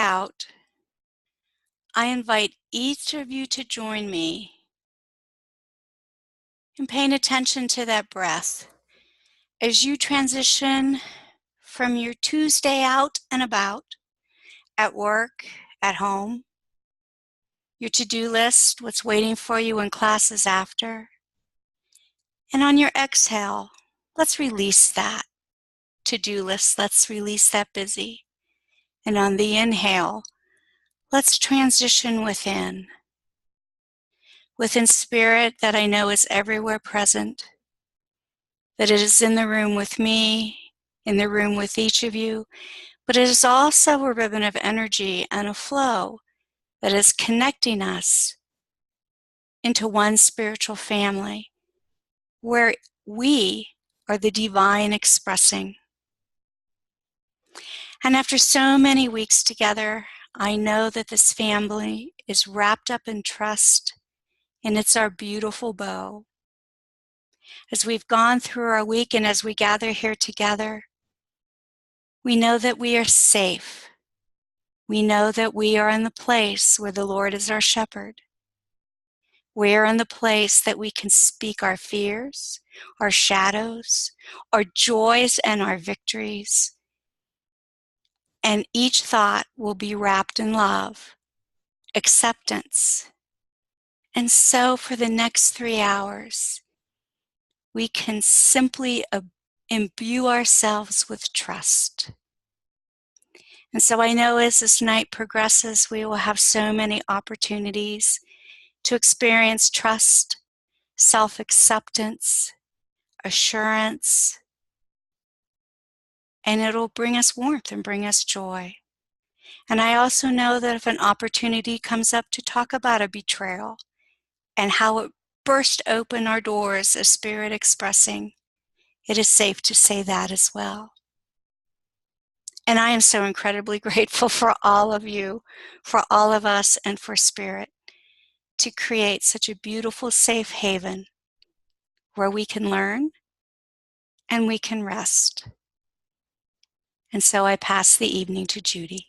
Out, I invite each of you to join me in paying attention to that breath as you transition from your Tuesday out and about, at work, at home, your to-do list, what's waiting for you in classes after. And on your exhale, let's release that to-do list. Let's release that busy. And on the inhale, let's transition within spirit that I know is everywhere present, that it is in the room with me, in the room with each of you, but it is also a ribbon of energy and a flow that is connecting us into one spiritual family where we are the divine expressing. And after so many weeks together, I know that this family is wrapped up in trust, and it's our beautiful bow. As we've gone through our week and as we gather here together, we know that we are safe. We know that we are in the place where the Lord is our shepherd. We are in the place that we can speak our fears, our shadows, our joys, and our victories. And each thought will be wrapped in love, acceptance. And so for the next 3 hours, we can simply imbue ourselves with trust. And so I know as this night progresses, we will have so many opportunities to experience trust, self-acceptance, assurance, and it'll bring us warmth and bring us joy. And I also know that if an opportunity comes up to talk about a betrayal and how it burst open our doors as spirit expressing, it is safe to say that as well. And I am so incredibly grateful for all of you, for all of us, and for Spirit to create such a beautiful, safe haven where we can learn and we can rest. And so I pass the evening to Judy.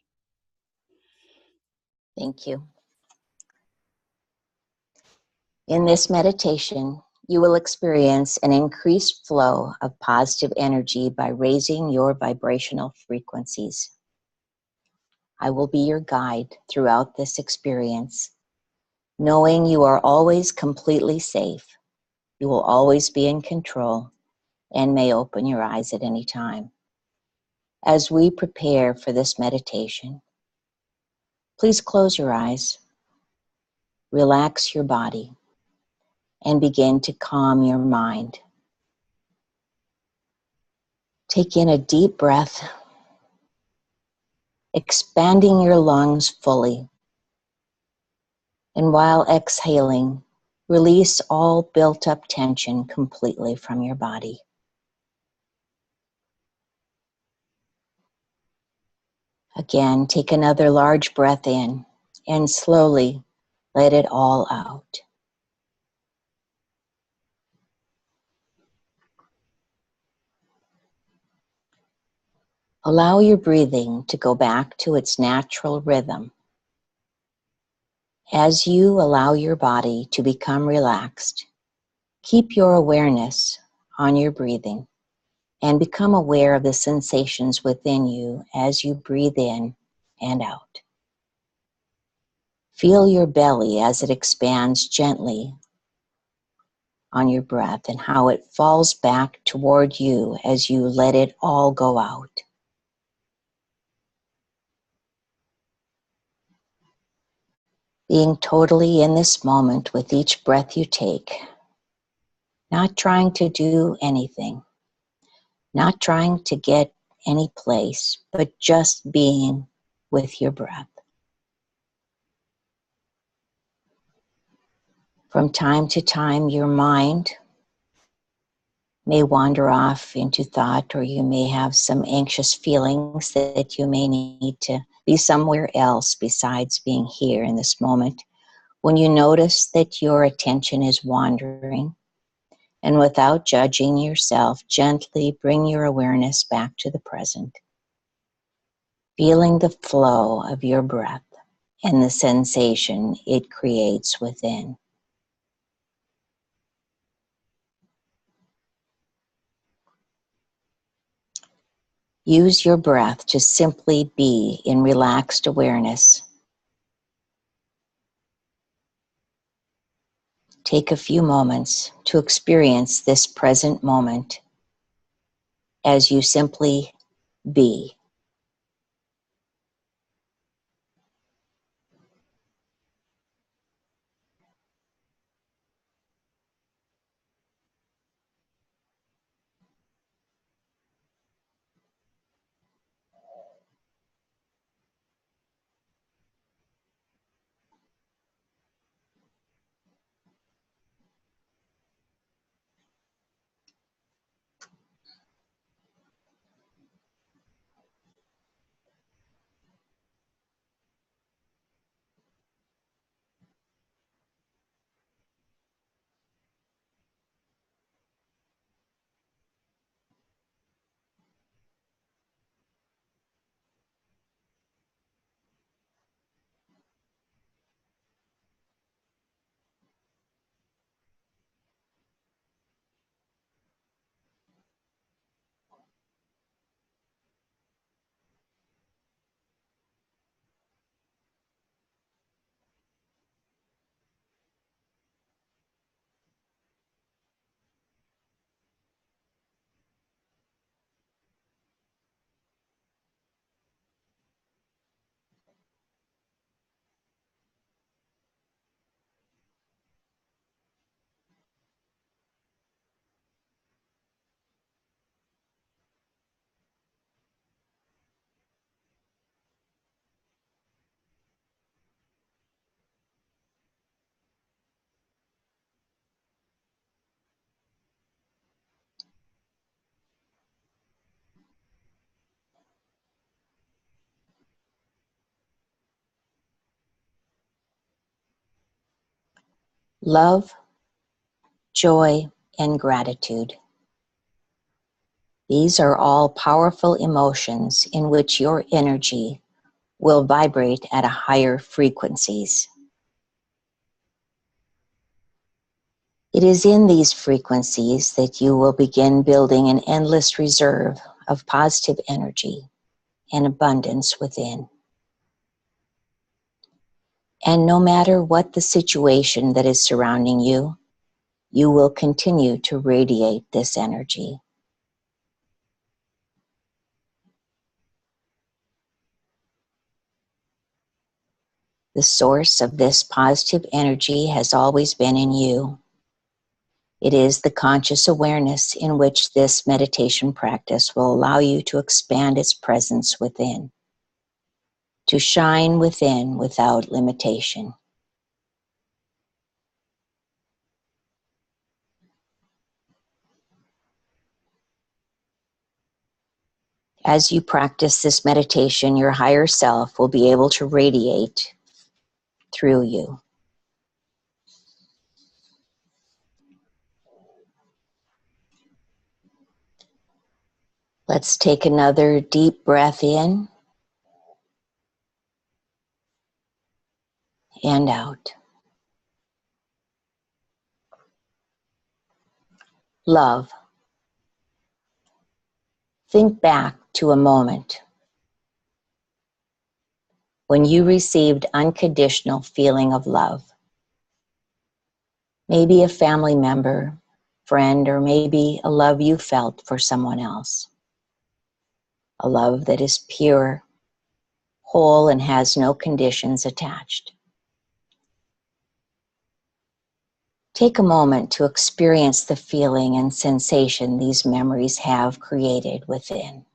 Thank you. In this meditation, you will experience an increased flow of positive energy by raising your vibrational frequencies. I will be your guide throughout this experience, knowing you are always completely safe. You will always be in control and may open your eyes at any time. As we prepare for this meditation, please close your eyes, relax your body, and begin to calm your mind. Take in a deep breath, expanding your lungs fully. And while exhaling, release all built-up tension completely from your body. Again, take another large breath in and slowly let it all out. Allow your breathing to go back to its natural rhythm. As you allow your body to become relaxed, keep your awareness on your breathing and become aware of the sensations within you as you breathe in and out. Feel your belly as it expands gently on your breath and how it falls back toward you as you let it all go out. Being totally in this moment with each breath you take, not trying to do anything, not trying to get any place, but just being with your breath. From time to time, your mind may wander off into thought, or you may have some anxious feelings that you may need to be somewhere else besides being here in this moment. When you notice that your attention is wandering, and without judging yourself, gently bring your awareness back to the present. feeling the flow of your breath and the sensation it creates within. Use your breath to simply be in relaxed awareness. Take a few moments to experience this present moment as you simply be. Love, joy, and gratitude. These are all powerful emotions in which your energy will vibrate at a higher frequencies. It is in these frequencies that you will begin building an endless reserve of positive energy and abundance within. And no matter what the situation that is surrounding you, you will continue to radiate this energy. The source of this positive energy has always been in you. It is the conscious awareness in which this meditation practice will allow you to expand its presence within, to shine within without limitation. As you practice this meditation, your higher self will be able to radiate through you. Let's take another deep breath in and out. Love. Think back to a moment when you received unconditional feeling of love. Maybe a family member, friend, or maybe a love you felt for someone else. A love that is pure, whole, and has no conditions attached. Take a moment to experience the feeling and sensation these memories have created within.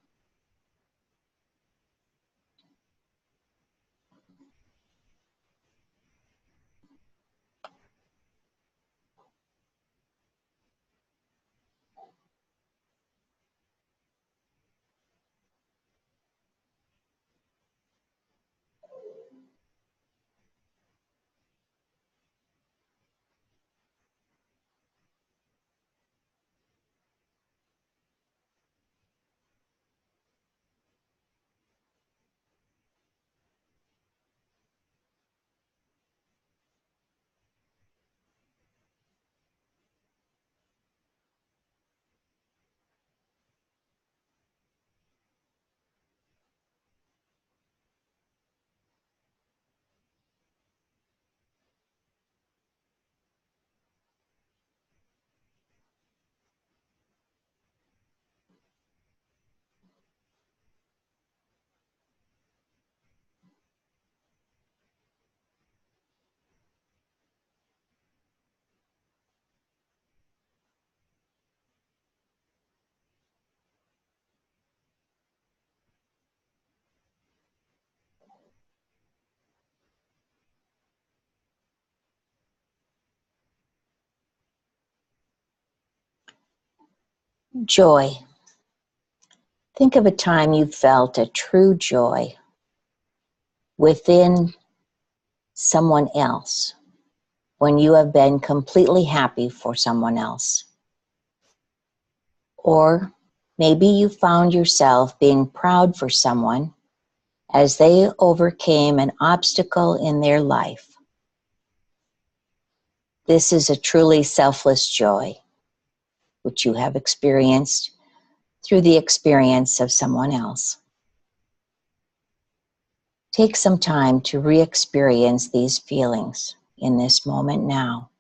Joy. Think of a time you felt a true joy within someone else, when you have been completely happy for someone else. Or maybe you found yourself being proud for someone as they overcame an obstacle in their life. This is a truly selfless joy, which you have experienced through the experience of someone else. Take some time to re-experience these feelings in this moment now.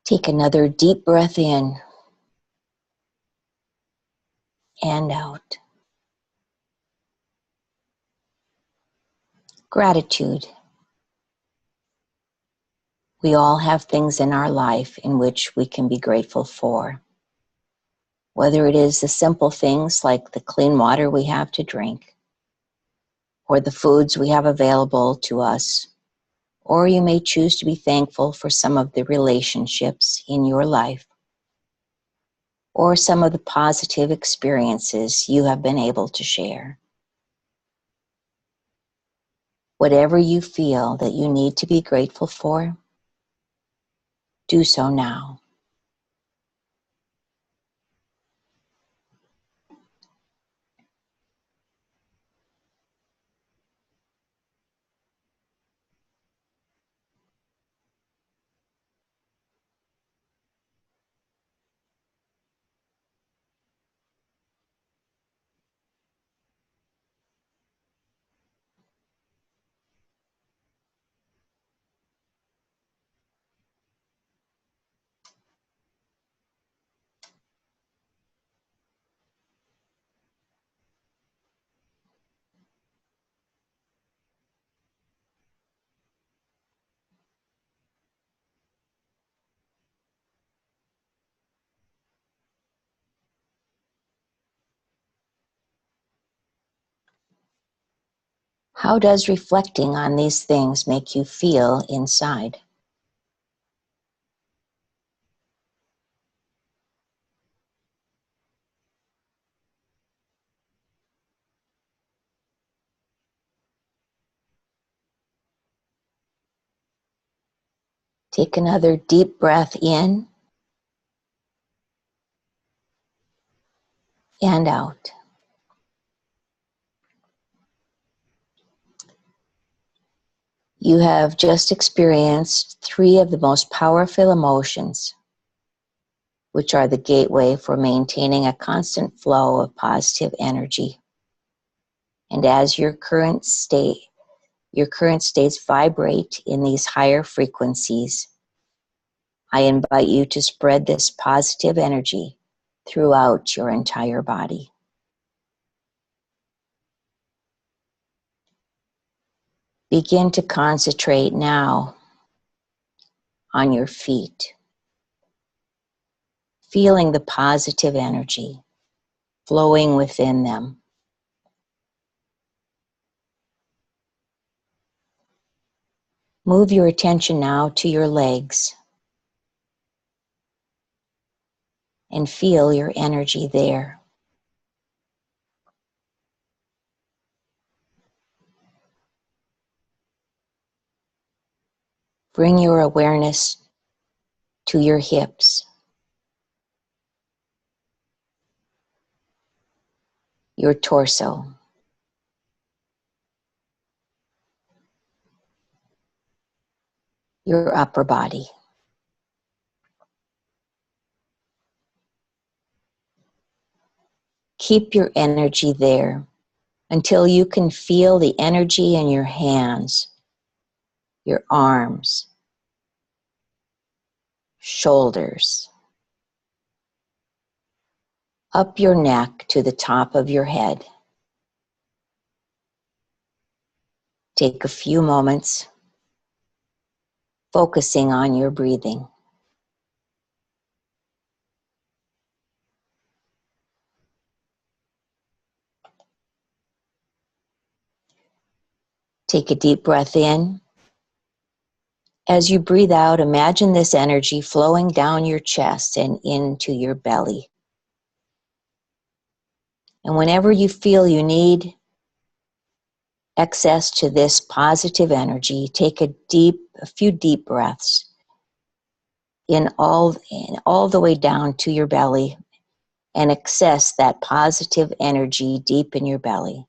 Take another deep breath in and out. Gratitude. We all have things in our life in which we can be grateful for. Whether it is the simple things like the clean water we have to drink, or the foods we have available to us, or you may choose to be thankful for some of the relationships in your life, or some of the positive experiences you have been able to share. Whatever you feel that you need to be grateful for, do so now. How does reflecting on these things make you feel inside? Take another deep breath in and out. You have just experienced 3 of the most powerful emotions, which are the gateway for maintaining a constant flow of positive energy. And as your current states vibrate in these higher frequencies, I invite you to spread this positive energy throughout your entire body. Begin to concentrate now on your feet, feeling the positive energy flowing within them. Move your attention now to your legs and feel your energy there. Bring your awareness to your hips, your torso, your upper body. Keep your energy there until you can feel the energy in your hands, your arms, shoulders, up your neck to the top of your head. Take a few moments focusing on your breathing. Take a deep breath in. As you breathe out, imagine this energy flowing down your chest and into your belly. And whenever you feel you need access to this positive energy, take a few deep breaths in all the way down to your belly and access that positive energy deep in your belly.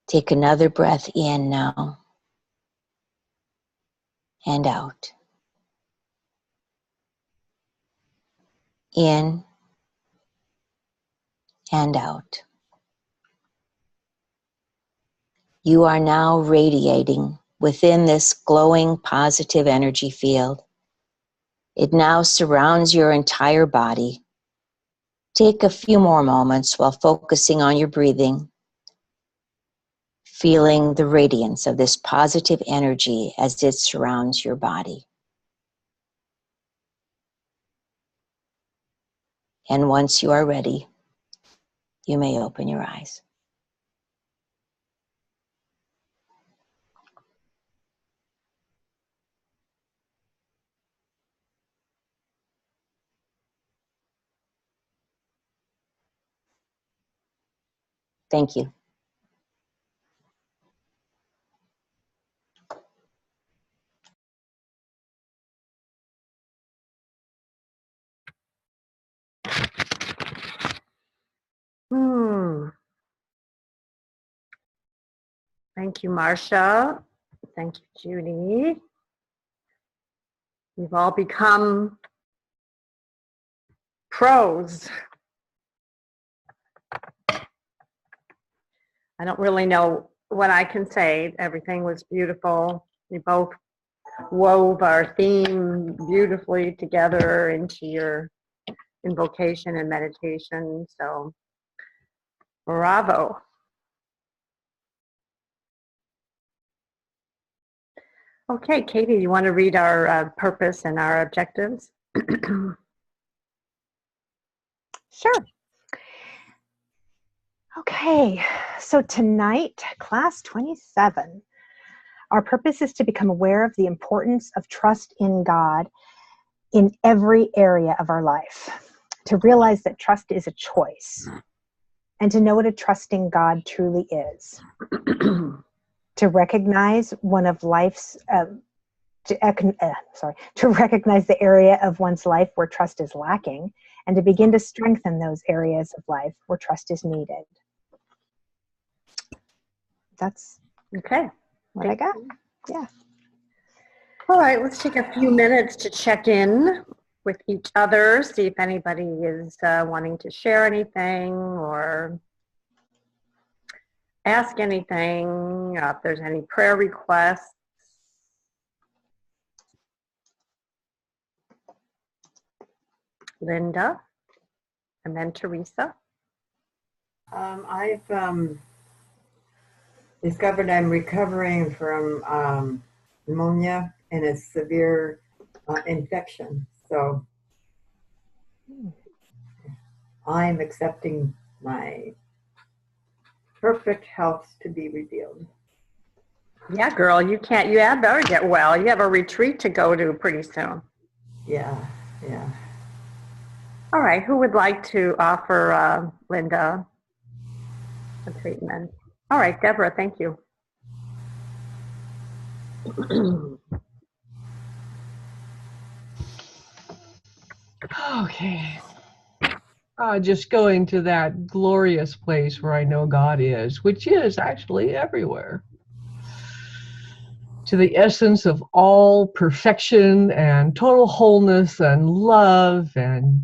Take another breath in now and out. In and out. You are now radiating within this glowing positive energy field. It now surrounds your entire body. Take a few more moments while focusing on your breathing, feeling the radiance of this positive energy as it surrounds your body. And once you are ready, you may open your eyes. Thank you. Thank you, Marcia. Thank you, Judy. We've all become pros. I don't really know what I can say. Everything was beautiful. We both wove our theme beautifully together into your invocation and meditation. So, bravo. Okay, Katie, you want to read our purpose and our objectives? Sure. Okay, so tonight, class 27, our purpose is to become aware of the importance of trust in God in every area of our life, to realize that trust is a choice, and to know what a trusting God truly is, to recognize one of life's, to recognize the area of one's life where trust is lacking, and to begin to strengthen those areas of life where trust is needed. That's okay. what I got. Yeah. All right, let's take a few minutes to check in with each other, see if anybody is wanting to share anything or ask anything, if there's any prayer requests. Linda, and then Teresa. I've discovered I'm recovering from pneumonia and a severe infection. So I'm accepting my perfect health to be revealed. Yeah, girl, you better get well. You have a retreat to go to pretty soon. Yeah, yeah. All right, who would like to offer Linda a treatment? All right, Deborah, thank you. Okay. Just going to that glorious place where I know God is, which is actually everywhere. To the essence of all perfection and total wholeness and love and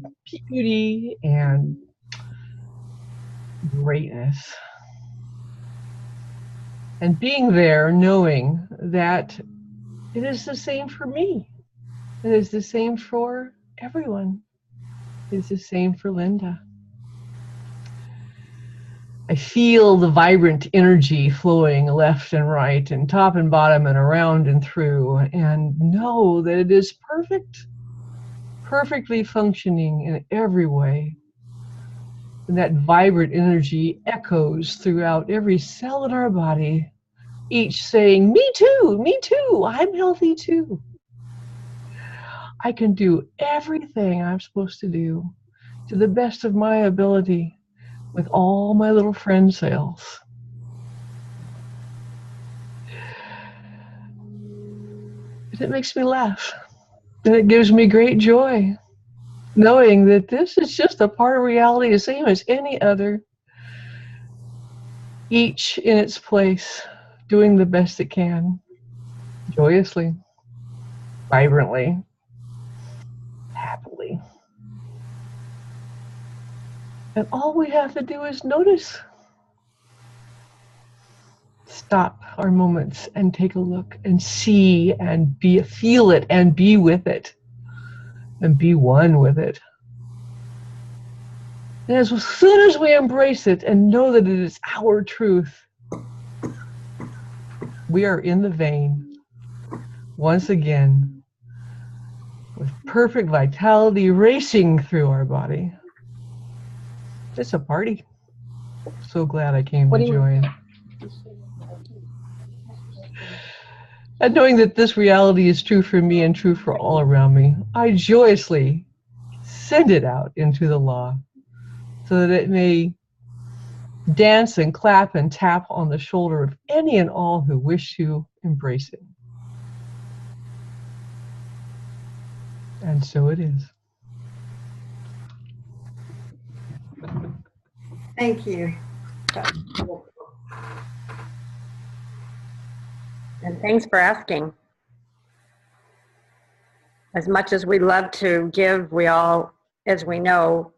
beauty and greatness. And being there, knowing that it is the same for me. It is the same for everyone. It's the same for Linda. I feel the vibrant energy flowing left and right and top and bottom and around and through, and know that it is perfect, perfectly functioning in every way. And that vibrant energy echoes throughout every cell in our body, each saying, me too, I'm healthy too. I can do everything I'm supposed to do to the best of my ability with all my little friend cells. It makes me laugh, and it gives me great joy, knowing that this is just a part of reality, the same as any other, each in its place, doing the best it can, joyously, vibrantly, happily. And all we have to do is notice. Stop our moments and take a look and see and feel it and be with it and be one with it. And as soon as we embrace it and know that it is our truth, we are in the vein once again with perfect vitality racing through our body. It's a party. So glad I came to join. And knowing that this reality is true for me and true for all around me, I joyously send it out into the law so that it may dance and clap and tap on the shoulder of any and all who wish to embrace it. And so it is. Thank you. And thanks for asking. As much as we love to give, we all, as we know,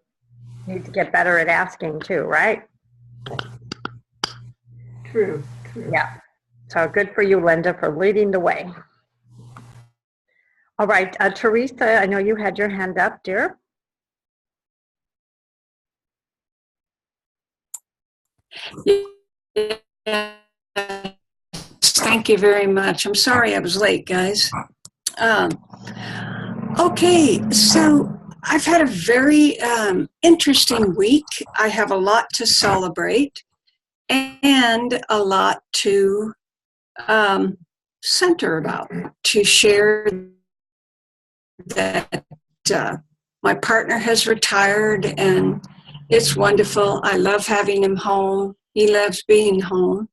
need to get better at asking too, right? True, true. Yeah. So good for you, Linda, for leading the way. All right, Teresa, I know you had your hand up, dear. Yeah. Thank you very much. I'm sorry I was late, guys. Okay, so I've had a very interesting week. I have a lot to celebrate and a lot to center about, to share that my partner has retired and it's wonderful. I love having him home. He loves being home.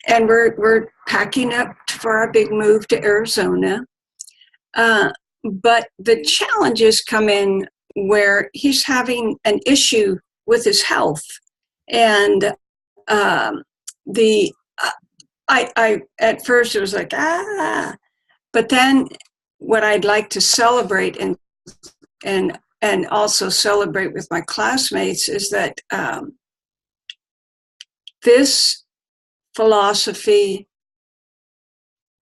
And we're packing up for our big move to Arizona. But the challenges come in where he's having an issue with his health. And I at first it was like, but then what I'd like to celebrate and also celebrate with my classmates is that this philosophy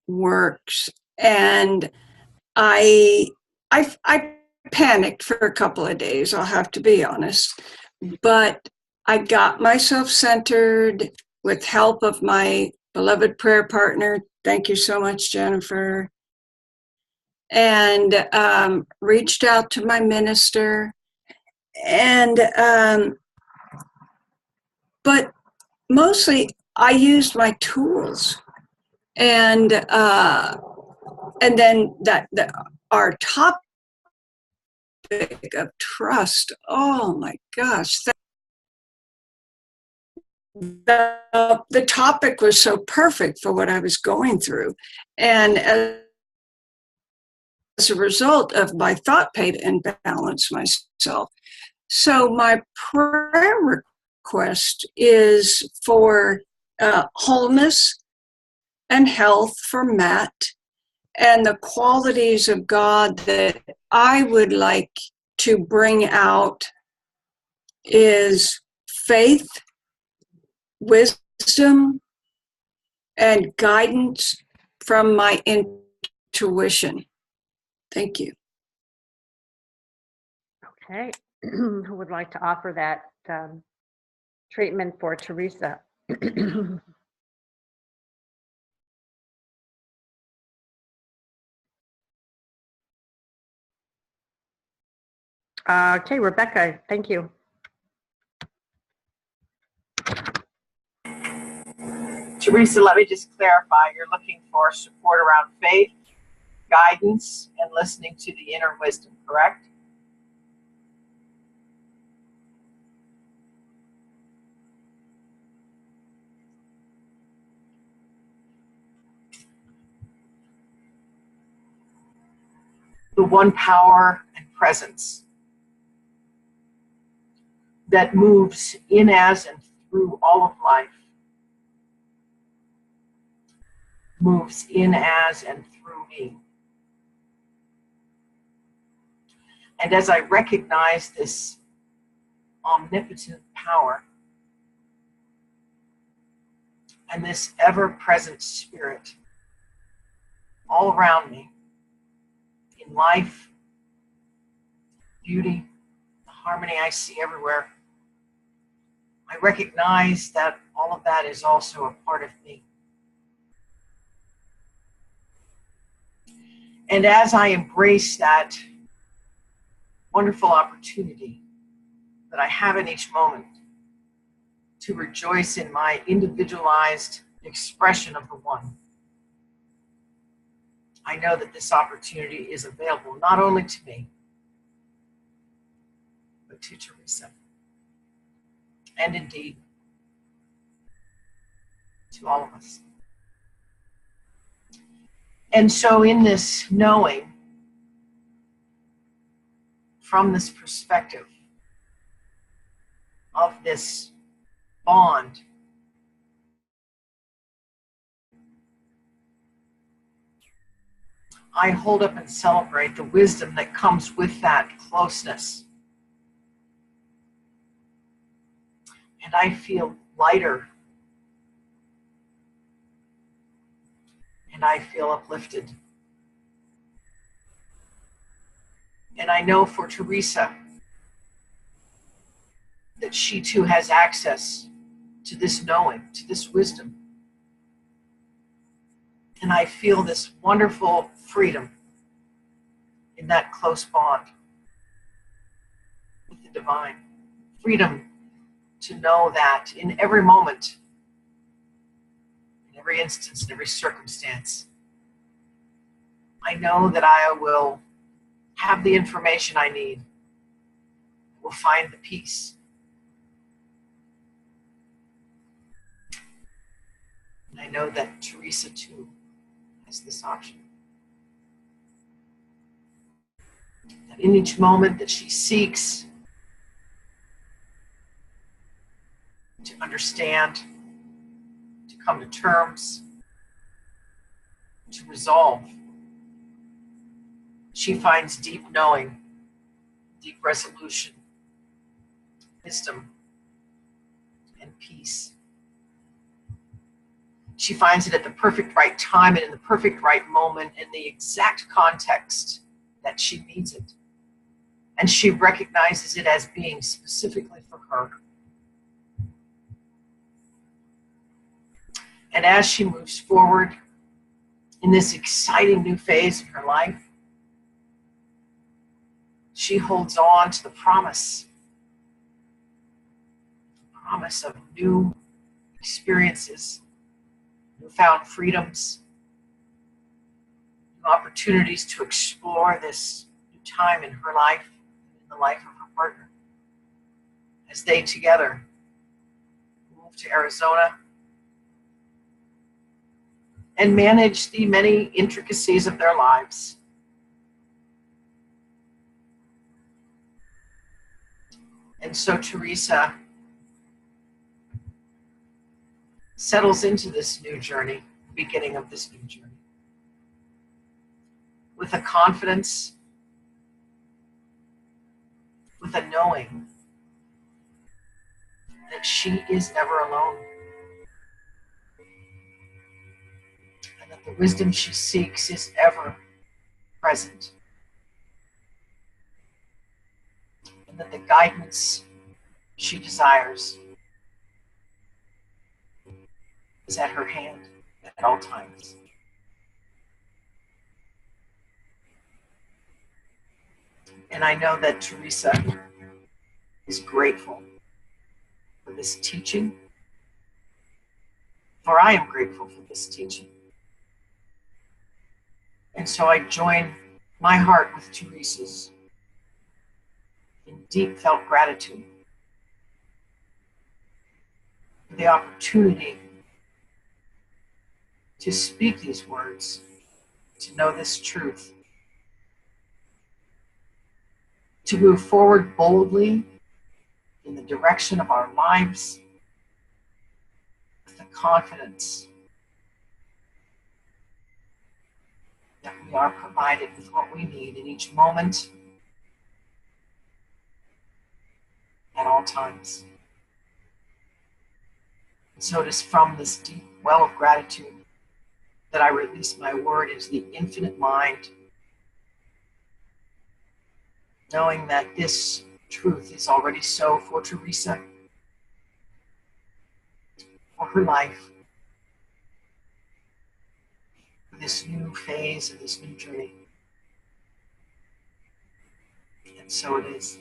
works. And I panicked for a couple of days, I'll have to be honest, but I got myself centered with help of my beloved prayer partner. Thank you so much, Jennifer. And reached out to my minister. And, but mostly I used my tools. And then our topic of trust. Oh my gosh. The topic was so perfect for what I was going through. And as a result of my thought pattern balance myself. So my prayer request is for wholeness and health for Matt, and the qualities of God that I would like to bring out is faith, wisdom, and guidance from my intuition. Thank you. Okay. Who would like to offer that treatment for Teresa? Okay, Rebecca, thank you. Teresa, let me just clarify. You're looking for support around faith, guidance, and listening to the inner wisdom, correct? The one power and presence that moves in, as, and through all of life, moves in, as, and through me. And as I recognize this omnipotent power and this ever-present spirit all around me, in life, beauty, the harmony I see everywhere, I recognize that all of that is also a part of me. And as I embrace that wonderful opportunity that I have in each moment to rejoice in my individualized expression of the one, I know that this opportunity is available not only to me, but to Teresa. And indeed, to all of us. And so in this knowing, from this perspective of this bond, I hold up and celebrate the wisdom that comes with that closeness. And I feel lighter. And I feel uplifted. And I know for Teresa that she too has access to this knowing, to this wisdom. And I feel this wonderful freedom in that close bond with the divine. Freedom to know that in every moment, in every instance, in every circumstance, I know that I will have the information I need, will find the peace. And I know that Teresa too has this option. That in each moment that she seeks to understand, to come to terms, to resolve, she finds deep knowing, deep resolution, wisdom, and peace. She finds it at the perfect right time and in the perfect right moment in the exact context that she needs it. And she recognizes it as being specifically for her. And as she moves forward in this exciting new phase of her life, she holds on to the promise of new experiences, newfound freedoms, new opportunities to explore this new time in her life, in the life of her partner, as they together move to Arizona and manage the many intricacies of their lives. And so Teresa settles into this new journey, the beginning of this new journey, with a confidence, with a knowing that she is never alone, and that the wisdom she seeks is ever present, and that the guidance she desires is at her hand at all times. And I know that Teresa is grateful for this teaching, for I am grateful for this teaching. And so I join my heart with Teresa's in deep felt gratitude for the opportunity to speak these words, to know this truth, to move forward boldly in the direction of our lives with the confidence that we are provided with what we need in each moment, at all times. And so it is from this deep well of gratitude that I release my word into the infinite mind, knowing that this truth is already so for Teresa, for her life, for this new phase of this new journey. And so it is.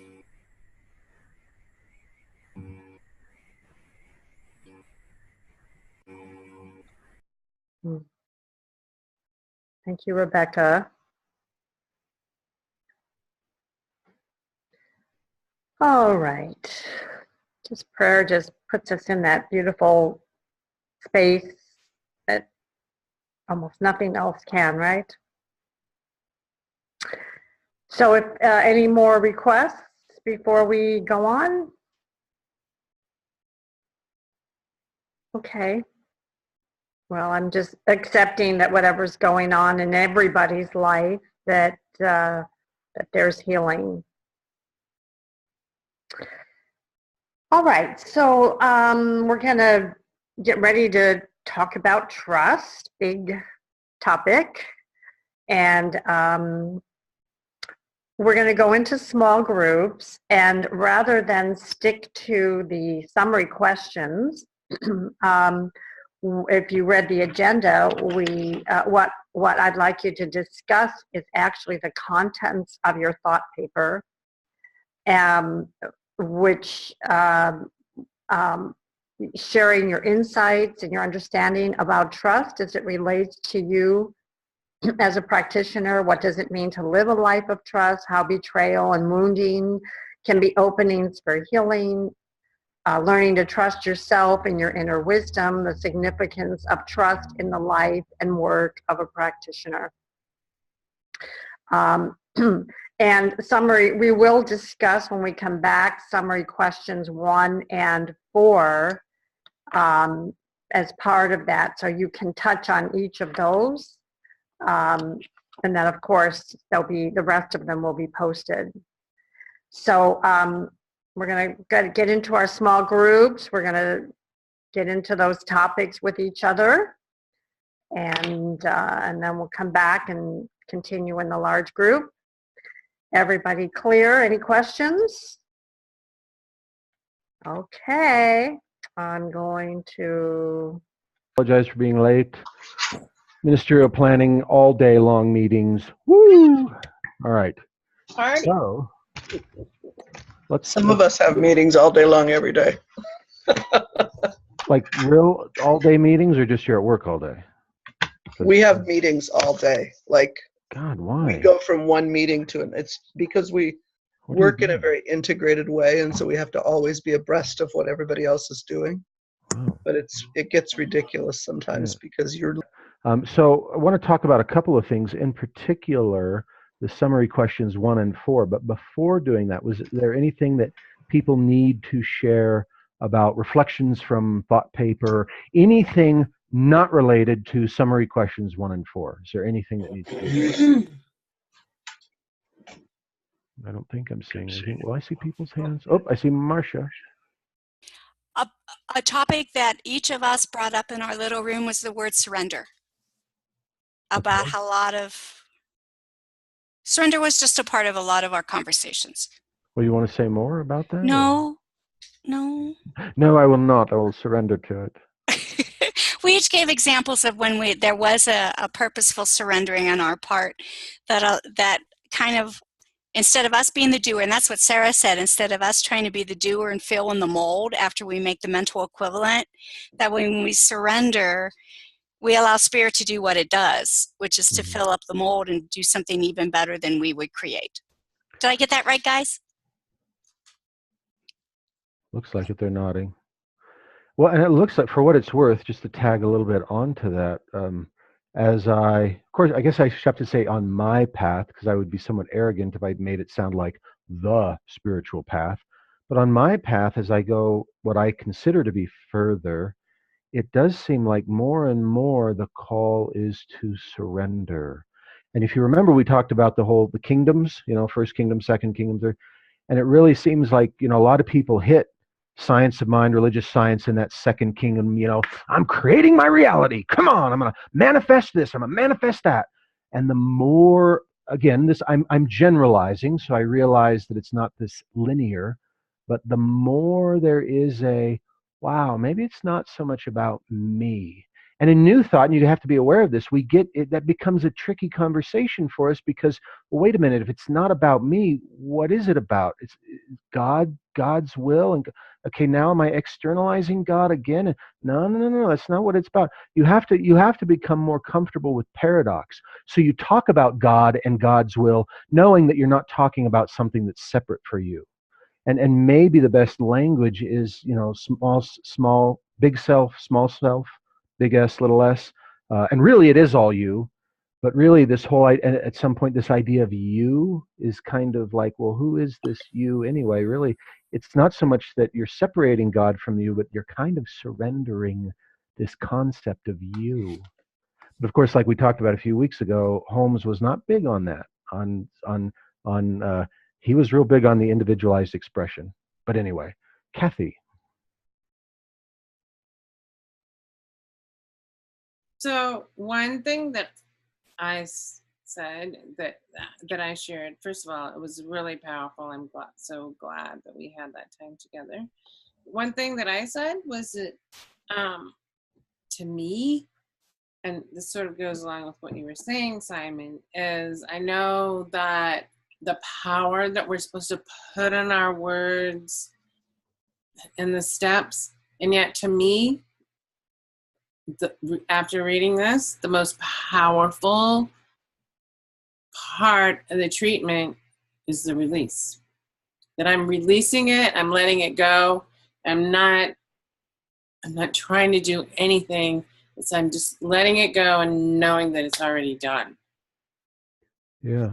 Thank you, Rebecca. All right. Just prayer just puts us in that beautiful space that almost nothing else can, right? So if any more requests before we go on? Okay. Well, I'm just accepting that whatever's going on in everybody's life, that there's healing. All right, so we're gonna get ready to talk about trust, big topic, and we're gonna go into small groups, and rather than stick to the summary questions, if you read the agenda, we what I'd like you to discuss is actually the contents of your thought paper, which sharing your insights and your understanding about trust as it relates to you as a practitioner. What does it mean to live a life of trust? How betrayal and wounding can be openings for healing. Learning to trust yourself and your inner wisdom, the significance of trust in the life and work of a practitioner. And summary, we will discuss when we come back summary questions 1 and 4 as part of that, so you can touch on each of those. And then of course there'll be, the rest of them will be posted. So we're going to get into our small groups. We're going to get into those topics with each other, and then we'll come back and continue in the large group. Everybody clear? Any questions? Okay, I'm going to apologize for being late. Ministerial planning, all day long meetings. Woo! All right. Party. So Some of us have meetings all day long every day. like real all day meetings, or just you're at work all day? We have meetings all day, like God, We why? go from one meeting to an, it's because we What do you work in a do? very integrated way, and so we have to always be abreast of what everybody else is doing. Wow. But it gets ridiculous sometimes Yeah. because you're So I want to talk about a couple of things, in particular, the summary questions 1 and 4. But before doing that, was there anything that people need to share about reflections from thought paper, anything not related to summary questions 1 and 4? Is there anything that needs to be shared? I don't think I'm seeing anything. Well, I see people's hands. Oh, I see Marcia. A topic that each of us brought up in our little room was the word surrender. About Okay. how surrender was just a part of a lot of our conversations. Well, you want to say more about that? No. No, I will not. I will surrender to it. We each gave examples of when there was a purposeful surrendering on our part that kind of, instead of us being the doer, and that's what Sarah said, instead of us trying to be the doer and fill in the mold after we make the mental equivalent, that when we surrender, we allow spirit to do what it does, which is to fill up the mold and do something even better than we would create. Did I get that right, guys? Looks like it. They're nodding. Well, and it looks like, for what it's worth, just to tag a little bit onto that, of course, I guess I should have to say on my path, because I would be somewhat arrogant if I'd made it sound like the spiritual path. But on my path, as I go what I consider to be further, it does seem like more and more the call is to surrender. And if you remember, we talked about the kingdoms, first kingdom, second kingdom, third, and it really seems like, a lot of people hit science of mind, religious science in that second kingdom, I'm creating my reality. Come on, I'm going to manifest this, I'm going to manifest that. And the more, again, I'm generalizing, so I realize that it's not this linear, but the more there is wow, maybe it's not so much about me. And in New Thought, and you have to be aware of this, we get it, that becomes a tricky conversation for us because, well, wait a minute, if it's not about me, what is it about? It's God's will. And okay, now am I externalizing God again? No, that's not what it's about. You have to become more comfortable with paradox. So you talk about God and God's will, knowing that you're not talking about something that's separate for you. And maybe the best language is, small, big self, small self, big S, little s. And really it is all you. But really this whole, at some point, this idea of you is kind of like, well, who is this you anyway? Really, it's not so much that you're separating God from you, but you're kind of surrendering this concept of you. But of course, like we talked about a few weeks ago, Holmes was not big on that, he was real big on the individualized expression. But anyway, Kathy. So one thing that I said that I shared, first of all, it was really powerful. I'm so glad that we had that time together. One thing that I said was that to me, and this sort of goes along with what you were saying, Simon, is I know that the power that we're supposed to put in our words and the steps, and yet to me, after reading this, the most powerful part of the treatment is the release. That I'm releasing it, I'm letting it go. I'm not trying to do anything. I'm just letting it go and knowing that it's already done. Yeah.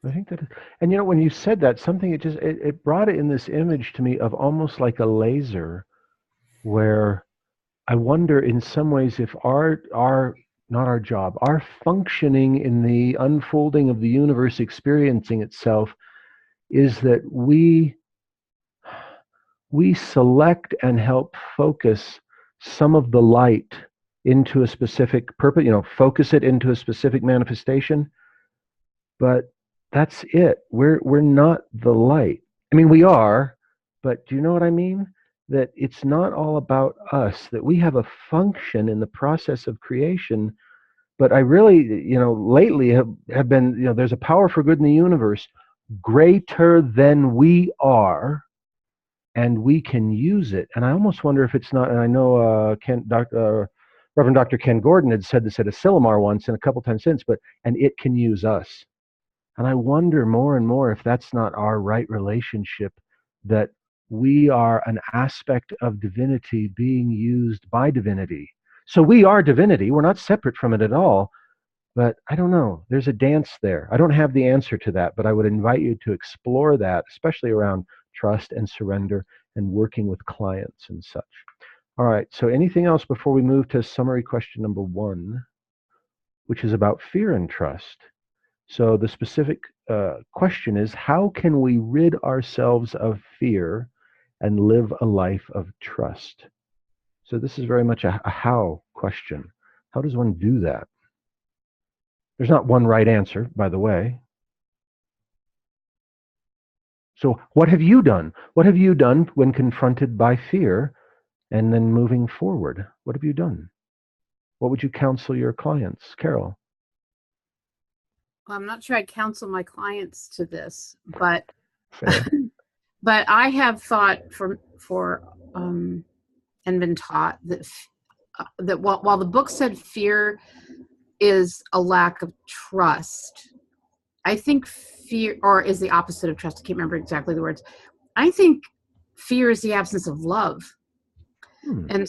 I think that, and when you said that, something, it brought it in this image to me of almost like a laser, where I wonder in some ways if our not our job, our functioning in the unfolding of the universe experiencing itself is that we select and help focus some of the light into a specific purpose, focus it into a specific manifestation, but that's it. We're not the light. I mean, we are, but do you know what I mean? That it's not all about us, that we have a function in the process of creation. But I really, lately have been, there's a power for good in the universe greater than we are, and we can use it. And I almost wonder if it's not, and I know Reverend Dr. Ken Gordon had said this at Asilomar once and a couple times since, and it can use us. And I wonder more and more if that's not our right relationship, that we are an aspect of divinity being used by divinity. So we are divinity. We're not separate from it at all. But I don't know. There's a dance there. I don't have the answer to that, but I would invite you to explore that, especially around trust and surrender and working with clients and such. All right. So anything else before we move to summary question number 1, which is about fear and trust? So the specific question is, how can we rid ourselves of fear and live a life of trust? So this is very much a how question. How does one do that? There's not one right answer, by the way. So what have you done? What have you done when confronted by fear and then moving forward? What have you done? What would you counsel your clients? Carol? Well, I'm not sure I'd counsel my clients to this, but but I have thought and been taught that while the book said fear is a lack of trust, I think fear, or is the opposite of trust, I can't remember exactly the words. I think fear is the absence of love. And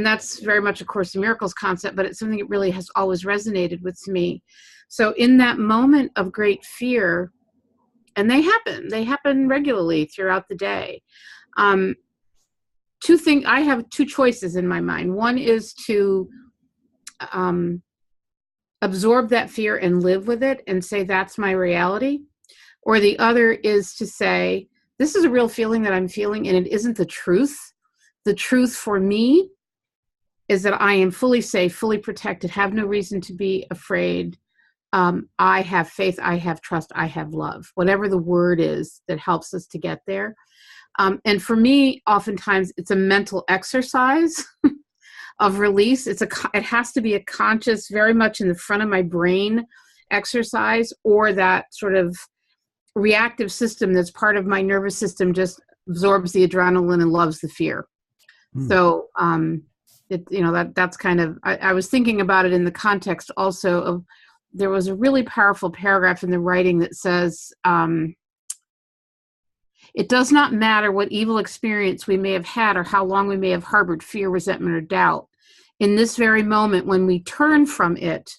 that's very much a Course in Miracles concept, but it's something that really has always resonated with me. So in that moment of great fear, and they happen regularly throughout the day. I have 2 choices in my mind. One is to absorb that fear and live with it and say, that's my reality. Or the other is to say, this is a real feeling that I'm feeling, and it isn't the truth. The truth for me is that I am fully safe, fully protected, have no reason to be afraid. I have faith, I have trust, I have love, whatever the word is that helps us to get there. And for me, oftentimes it's a mental exercise of release. It has to be a conscious, very much in the front of my brain exercise, or that sort of reactive system that's part of my nervous system just absorbs the adrenaline and loves the fear. So, that's kind of, I was thinking about it in the context also of, there was a really powerful paragraph in the writing that says, it does not matter what evil experience we may have had or how long we may have harbored fear, resentment, or doubt. In this very moment, when we turn from it,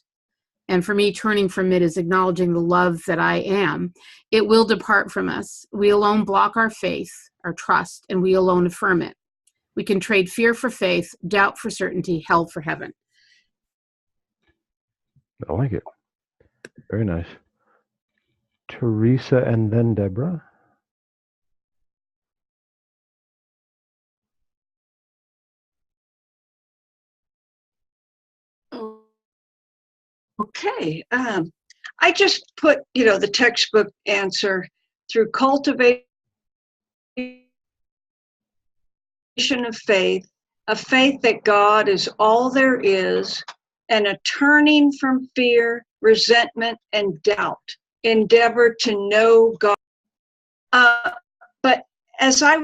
and for me, turning from it is acknowledging the love that I am, it will depart from us. We alone block our faith, our trust, and we alone affirm it. We can trade fear for faith, doubt for certainty, hell for heaven. I like it. Very nice. Teresa and then Deborah. Okay. I just put, the textbook answer through cultivation of faith, a faith that God is all there is, and a turning from fear, resentment, and doubt. Endeavor to know God. But as I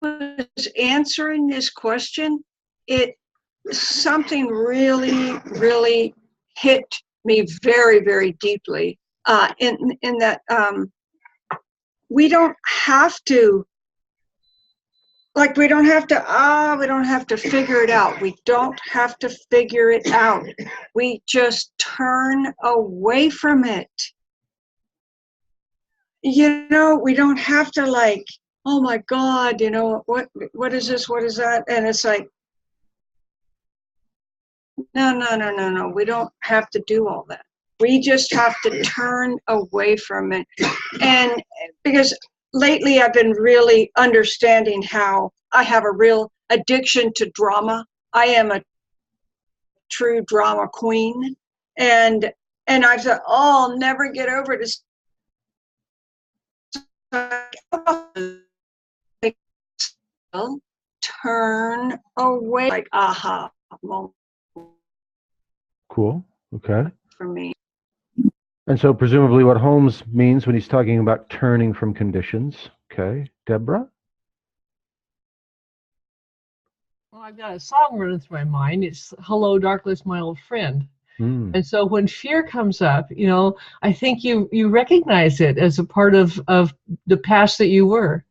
was answering this question, something really, really hit me very, very deeply. In that we don't have to. We don't have to figure it out. We don't have to figure it out. We just turn away from it. We don't have to oh my God, what is this? What is that? And it's like, no. We don't have to do all that. We just have to turn away from it. And because lately, I've been really understanding how I have a real addiction to drama. I am a true drama queen. And I thought, I'll never get over this. Turn away, aha moment. Cool. Okay. For me. And so presumably what Holmes means when he's talking about turning from conditions. Okay. Deborah? Well, I've got a song running through my mind. It's "Hello, Darkness, My Old Friend." Mm. And so when fear comes up, I think you recognize it as a part of the past that you were,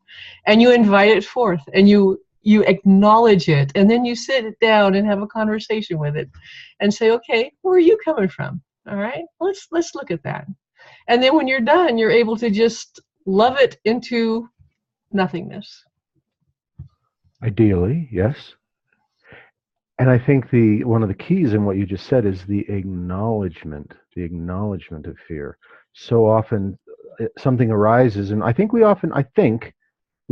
and you invite it forth, and you acknowledge it, and then you sit it down and have a conversation with it, and say, okay, where are you coming from? All right, let's look at that, and then when you're done, you're able to just love it into nothingness. Ideally, yes. And I think one of the keys in what you just said is the acknowledgement of fear. So often something arises, and I think we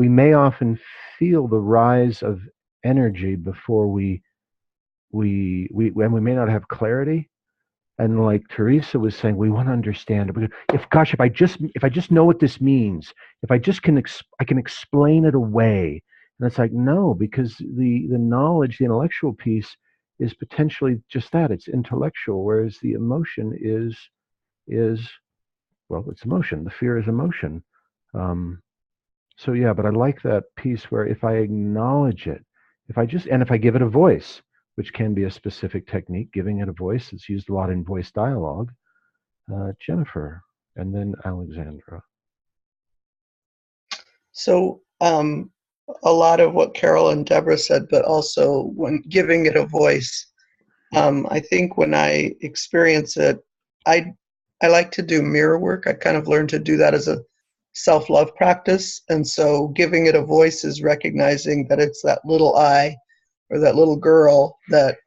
may often feel the rise of energy before we may not have clarity. And like Teresa was saying, we want to understand it. If I just know what this means, if I just I can explain it away. And it's like, no, because the knowledge, the intellectual piece is potentially just that. It's intellectual, whereas the emotion is well, it's emotion. The fear is emotion. So yeah, but I like that piece where if I acknowledge it, if I give it a voice, which can be a specific technique, giving it a voice. It's used a lot in voice dialogue. Jennifer, and then Alexandra. So a lot of what Carol and Deborah said, but also when giving it a voice, I think when I experience it, I like to do mirror work. I kind of learned to do that as a self-love practice. And so giving it a voice is recognizing that it's that little I or that little girl that,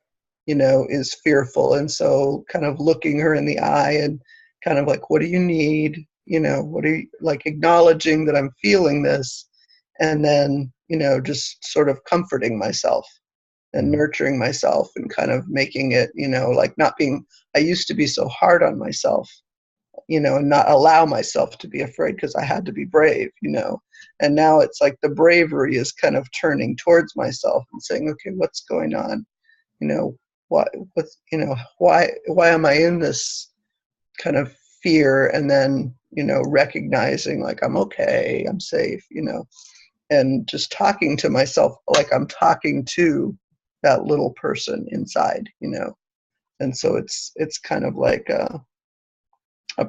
is fearful. And so kind of looking her in the eye and kind of like, what do you need? What are you, like, acknowledging that I'm feeling this, and then, just sort of comforting myself and nurturing myself and kind of making it, like not being, I used to be so hard on myself, and not allow myself to be afraid because I had to be brave, and now it's like the bravery is kind of turning towards myself and saying, okay, what's going on? Why am I in this kind of fear? And then, recognizing like, I'm okay, I'm safe, and just talking to myself like I'm talking to that little person inside, and so it's kind of like a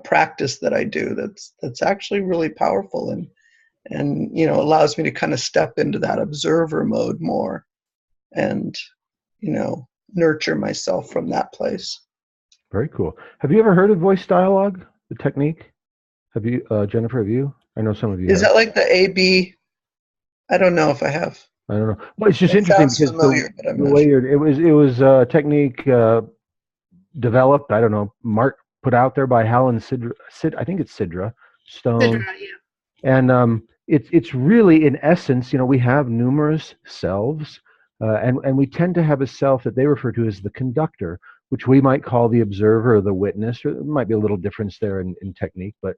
practice that I do that's actually really powerful and allows me to kind of step into that observer mode more and nurture myself from that place. Very cool. Have you ever heard of voice dialogue, the technique? Have you, Jennifer, have you? I know some of you Is have. that like the AB? I don't know if I have. I don't know. Well, it's just It interesting sounds because familiar, but I'm the not way sure. it was a technique developed, I don't know, put out there by Helen I think it's Sidra Stone. Sidra, yeah. And it's really, in essence, we have numerous selves, and we tend to have a self that they refer to as the conductor, which we might call the observer or the witness, or there might be a little difference there in technique, but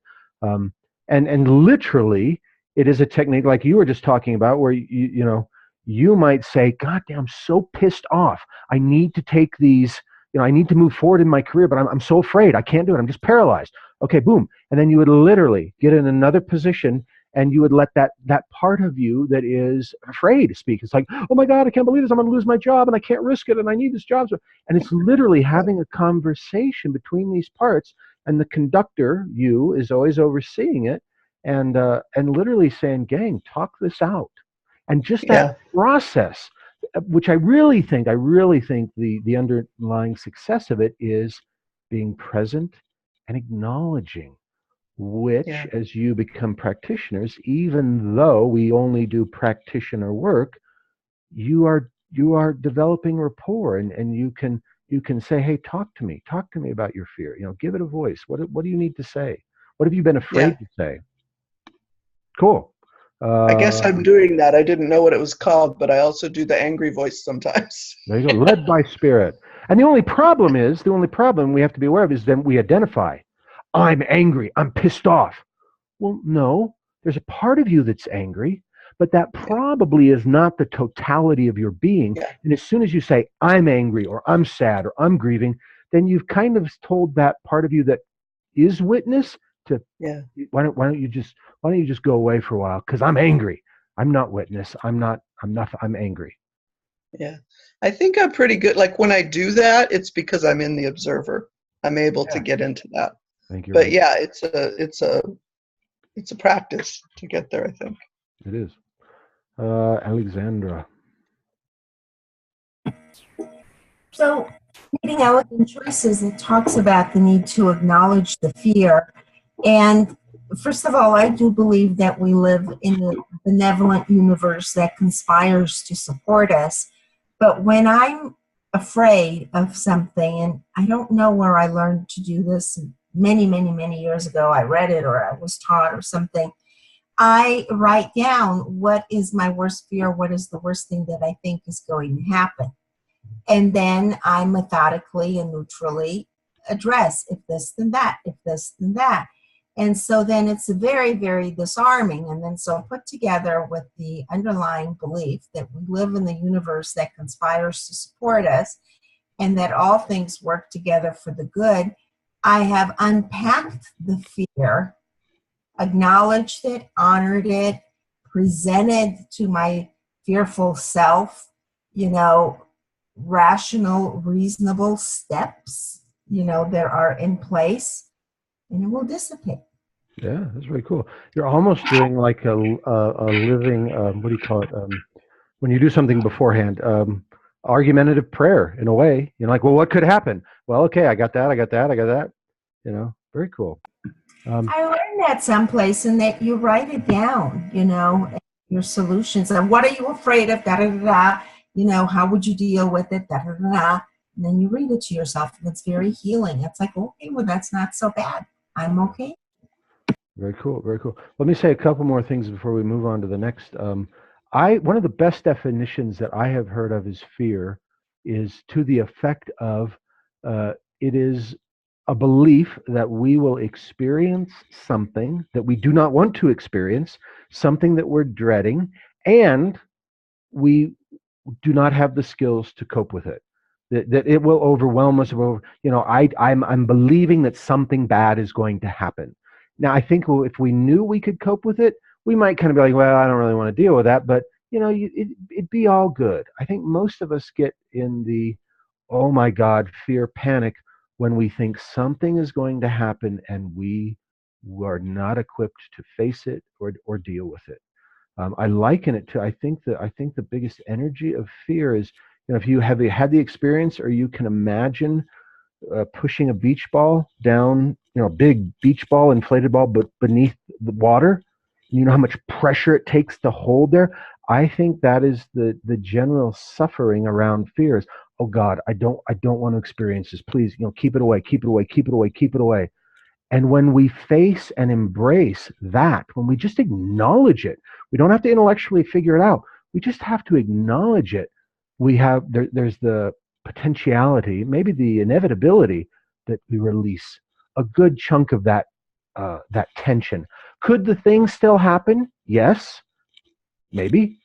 and literally it is a technique like you were just talking about, where you might say, God damn, I'm so pissed off. I need to take these, I need to move forward in my career, but I'm so afraid. I can't do it. I'm just paralyzed. Okay, boom. And then you would literally get in another position and you would let that part of you that is afraid to speak. It's like, oh my God, I can't believe this. I'm going to lose my job and I can't risk it and I need this job. And it's literally having a conversation between these parts, and the conductor, you, is always overseeing it and literally saying, gang, talk this out. And just that process, which I really think the underlying success of it is being present and acknowledging, which as you become practitioners, even though we only do practitioner work, you are developing rapport, and you can say, hey, talk to me about your fear, give it a voice. What do you need to say? What have you been afraid to say? Cool. I guess I'm doing that. I didn't know what it was called, but I also do the angry voice sometimes. There you go, led by spirit. And the only problem we have to be aware of is then we identify, I'm angry, I'm pissed off. Well, no, there's a part of you that's angry, but that probably is not the totality of your being. And as soon as you say, I'm angry, or I'm sad, or I'm grieving, then you've kind of told that part of you that is witness to, why don't you just go away for a while, because I'm angry. I'm not witness. I'm angry. Yeah. I think I'm pretty good. Like when I do that, it's because I'm in the observer. I'm able to Yeah. get into that. I think you're But right. yeah, it's a practice to get there, I think. It is. Alexandra. So, Meeting Elegant Choices, it talks about the need to acknowledge the fear. And first of all, I do believe that we live in a benevolent universe that conspires to support us. But when I'm afraid of something, and I don't know where I learned to do this many, many, many years ago, I read it or I was taught or something, I write down what is my worst fear, what is the worst thing that I think is going to happen. And then I methodically and neutrally address if this, then that, if this, then that. And so then it's very, very disarming. And then so put together with the underlying belief that we live in the universe that conspires to support us and that all things work together for the good, I have unpacked the fear, acknowledged it, honored it, presented to my fearful self, rational, reasonable steps, that are in place, and it will dissipate. Yeah, that's really cool. You're almost doing like a living, what do you call it? When you do something beforehand, argumentative prayer in a way. You're like, well, what could happen? Well, okay, I got that, I got that, I got that. Very cool. I learned that someplace, and that you write it down, your solutions. And what are you afraid of? Da da da da. How would you deal with it? Da da da da. And then you read it to yourself, and it's very healing. It's like, okay, well, that's not so bad. I'm okay. Very cool. Very cool. Let me say a couple more things before we move on to the next. One of the best definitions that I have heard of is fear is to the effect of it is a belief that we will experience something that we do not want to experience, something that we're dreading, and we do not have the skills to cope with it. That it will overwhelm us. I'm believing that something bad is going to happen. Now, I think if we knew we could cope with it, we might kind of be like, well, I don't really want to deal with that, but it'd be all good. I think most of us get in the, oh my God, fear, panic when we think something is going to happen and we are not equipped to face it or deal with it. I liken it to, I think the biggest energy of fear is, if you have had the experience, or you can imagine pushing a beach ball down, a big beach ball, inflated ball, but beneath the water, you know how much pressure it takes to hold there. I think that is the general suffering around fears. Oh God, I don't want to experience this. Please, keep it away, keep it away, keep it away, keep it away. And when we face and embrace that, when we just acknowledge it, we don't have to intellectually figure it out. We just have to acknowledge it. There's the potentiality, maybe the inevitability, that we release a good chunk of that tension. Could the thing still happen? Yes, maybe,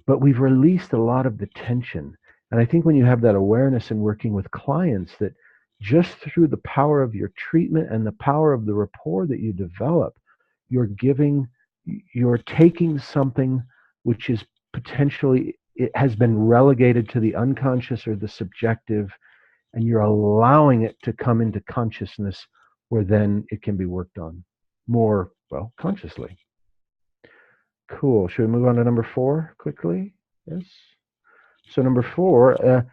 but we've released a lot of the tension. And I think when you have that awareness in working with clients, that just through the power of your treatment and the power of the rapport that you develop, you're taking something which is potentially, it has been relegated to the unconscious or the subjective, and you're allowing it to come into consciousness, where then it can be worked on more, consciously. Cool. Should we move on to number 4 quickly? Yes. So number 4,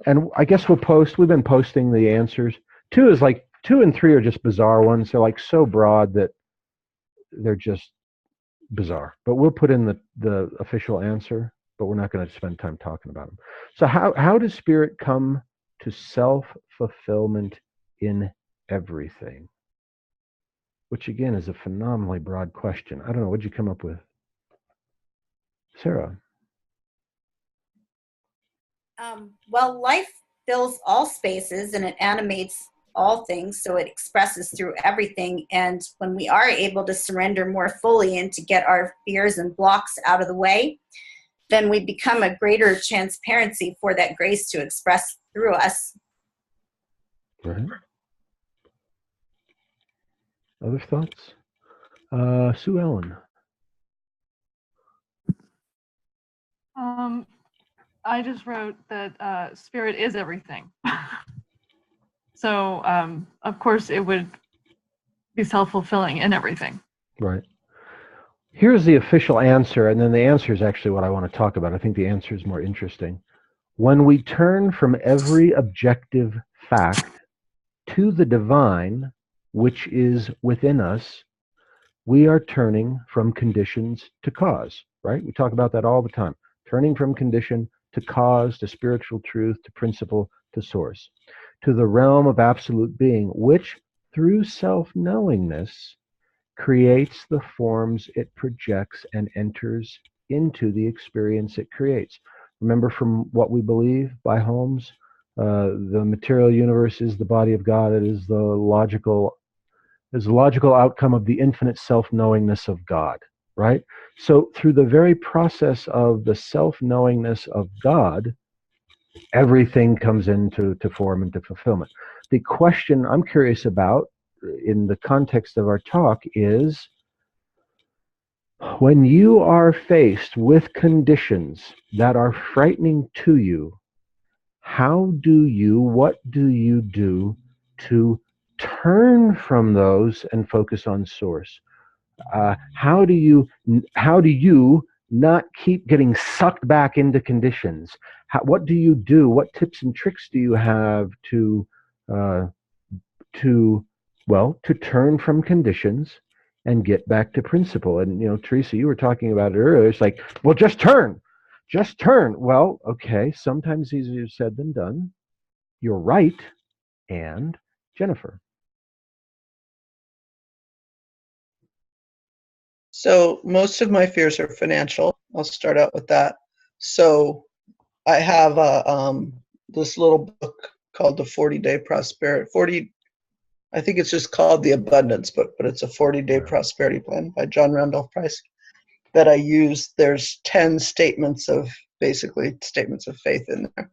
and I guess we've been posting the answers. 2 and 3 are just bizarre ones. They're like so broad that they're just bizarre. But we'll put in the official answer, but we're not going to spend time talking about them. So how does spirit come to self-fulfillment in everything? Which again is a phenomenally broad question. I don't know, what'd you come up with? Sarah? Well, life fills all spaces and it animates all things, so it expresses through everything. And when we are able to surrender more fully and to get our fears and blocks out of the way, then we become a greater transparency for that grace to express through us. Right. Other thoughts? Sue Ellen. I just wrote that spirit is everything. So, of course, it would be self-fulfilling in everything. Right. Here's the official answer, and then the answer is actually what I want to talk about. I think the answer is more interesting. When we turn from every objective fact to the divine, which is within us, we are turning from conditions to cause, right? We talk about that all the time. Turning from condition to cause, to spiritual truth, to principle, to source, to the realm of absolute being, which through self-knowingness creates the forms it projects and enters into the experience it creates. Remember, from what we believe by Holmes, the material universe is the body of God. It is the logical outcome of the infinite self-knowingness of God, right? So through the very process of the self-knowingness of God, everything comes into form and to fulfillment. The question I'm curious about in the context of our talk is, when you are faced with conditions that are frightening to you, what do you do to turn from those and focus on source? How do you not keep getting sucked back into conditions? What do you do? What tips and tricks do you have to turn from conditions and get back to principle? And Teresa, you were talking about it earlier. It's like, well, just turn. Well, okay, sometimes easier said than done. You're right. And Jennifer. So most of my fears are financial. I'll start out with that. So I have this little book called the 40-Day Prosperity. I think it's just called The Abundance Book, but it's a 40-day prosperity plan by John Randolph Price that I use. There's 10 statements of faith in there.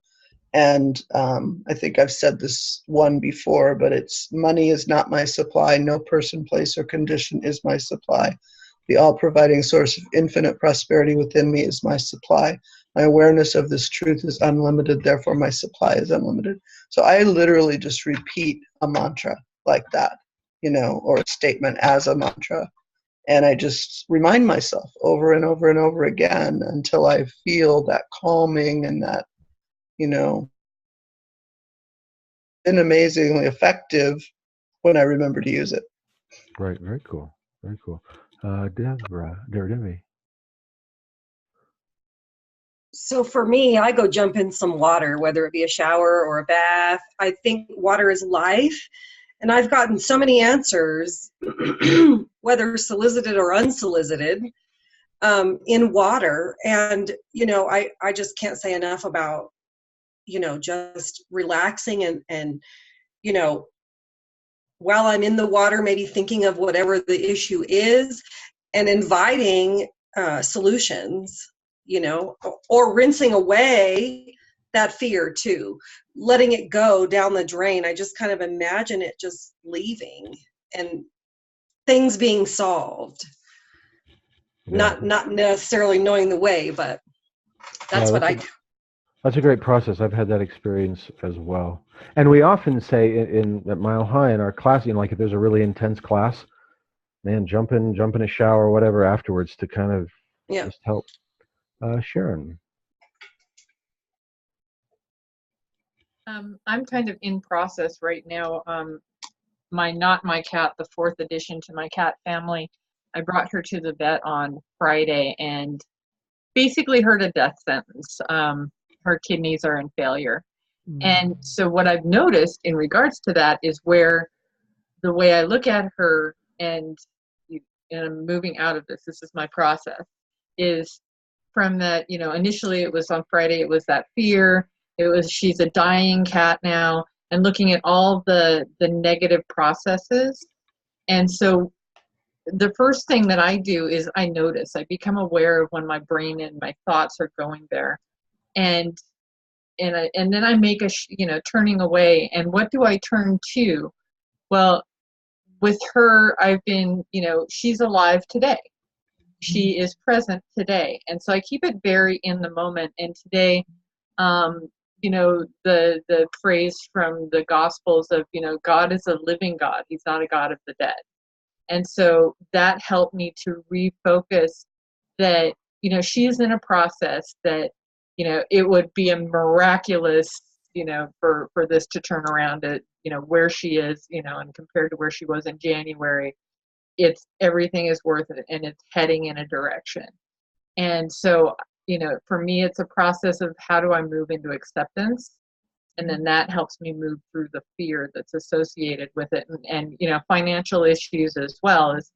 And I think I've said this one before, but it's: money is not my supply. No person, place, or condition is my supply. The all-providing source of infinite prosperity within me is my supply. My awareness of this truth is unlimited, therefore my supply is unlimited. So I literally just repeat a mantra like that, or a statement as a mantra. And I just remind myself over and over and over again until I feel that calming and that, been amazingly effective when I remember to use it. Right. Very cool. Very cool. Debbie. So for me, I go jump in some water, whether it be a shower or a bath. I think water is life. And I've gotten so many answers, whether solicited or unsolicited, in water. And, I just can't say enough about, just relaxing and while I'm in the water, maybe thinking of whatever the issue is and inviting solutions, or rinsing away that fear too, letting it go down the drain. I just kind of imagine it just leaving and things being solved. Yeah. Not necessarily knowing the way, but that's what I do. That's a great process. I've had that experience as well. And we often say at Mile High in our class, like if there's a really intense class, man, jump in a shower or whatever afterwards to kind of just help. Sharon. I'm kind of in process right now. Not my cat, the 4th addition to my cat family, I brought her to the vet on Friday and basically heard a death sentence. Her kidneys are in failure. And so what I've noticed in regards to that is where the way I look at her and I'm moving out of this is my process, is from that, initially it was on Friday, it was that fear. It was, she's a dying cat now, and looking at all the negative processes. And so the first thing that I do is I notice, I become aware of when my brain and my thoughts are going there. And then I make turning away. And what do I turn to? Well, with her, I've been, she's alive today. She is present today. And so I keep it very in the moment. And today You know, the phrase from the Gospels of, you know, God is a living God. He's not a God of the dead. And so that helped me to refocus that, you know, she is in a process that, you know, it would be a miraculous, you know, for this to turn around at, you know, where she is, you know, and compared to where she was in January, it's everything is worth it and it's heading in a direction. And so, you know, for me, it's a process of how do I move into acceptance? And then that helps me move through the fear that's associated with it. And you know, financial issues as well as,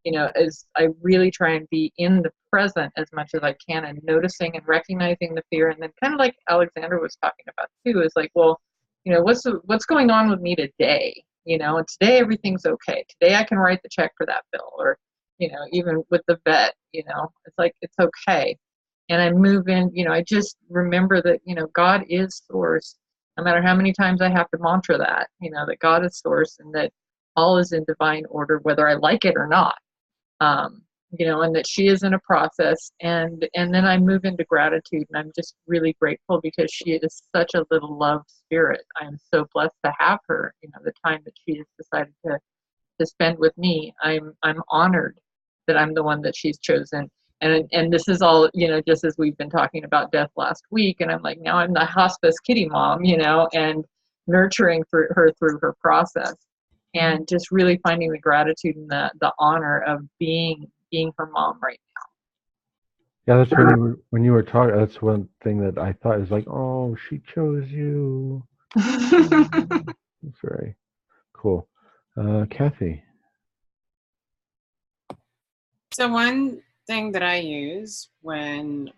you know, as I really try and be in the present as much as I can and noticing and recognizing the fear. And then kind of like Alexandra was talking about too, is like, well, you know, what's going on with me today? You know, and today everything's okay. Today I can write the check for that bill, or, you know, even with the vet, you know, it's like, it's okay. And I move in, you know, I just remember that, you know, God is source. No matter how many times I have to mantra that, you know, that God is source and that all is in divine order, whether I like it or not. You know, and that she is in a process, and then I move into gratitude, and I'm just really grateful because she is such a little love spirit. I am so blessed to have her, you know, the time that she has decided to spend with me. I'm honored that I'm the one that she's chosen. And this is all, you know, just as we've been talking about death last week, and I'm like, now I'm the hospice kitty mom, you know, and nurturing her through her process, and just really finding the gratitude and the honor of being her mom right Yeah, that's when you were talking. That's one thing that I thought is like, oh, she chose you. That's very cool. Kathy. So one thing that I use when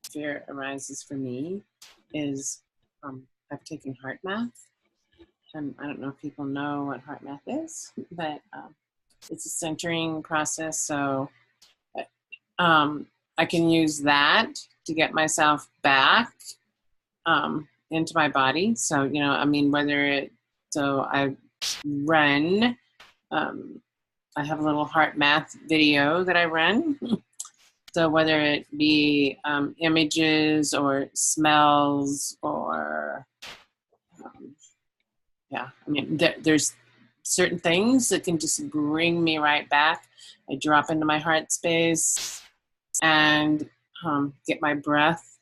fear arises for me is I've taken heart math. And I don't know if people know what heart math is, but it's a centering process. So I can use that to get myself back into my body. So, you know, I mean, so I run, I have a little heart math video that I run. So whether it be images or smells or, yeah, I mean, there's certain things that can just bring me right back. I drop into my heart space and get my breath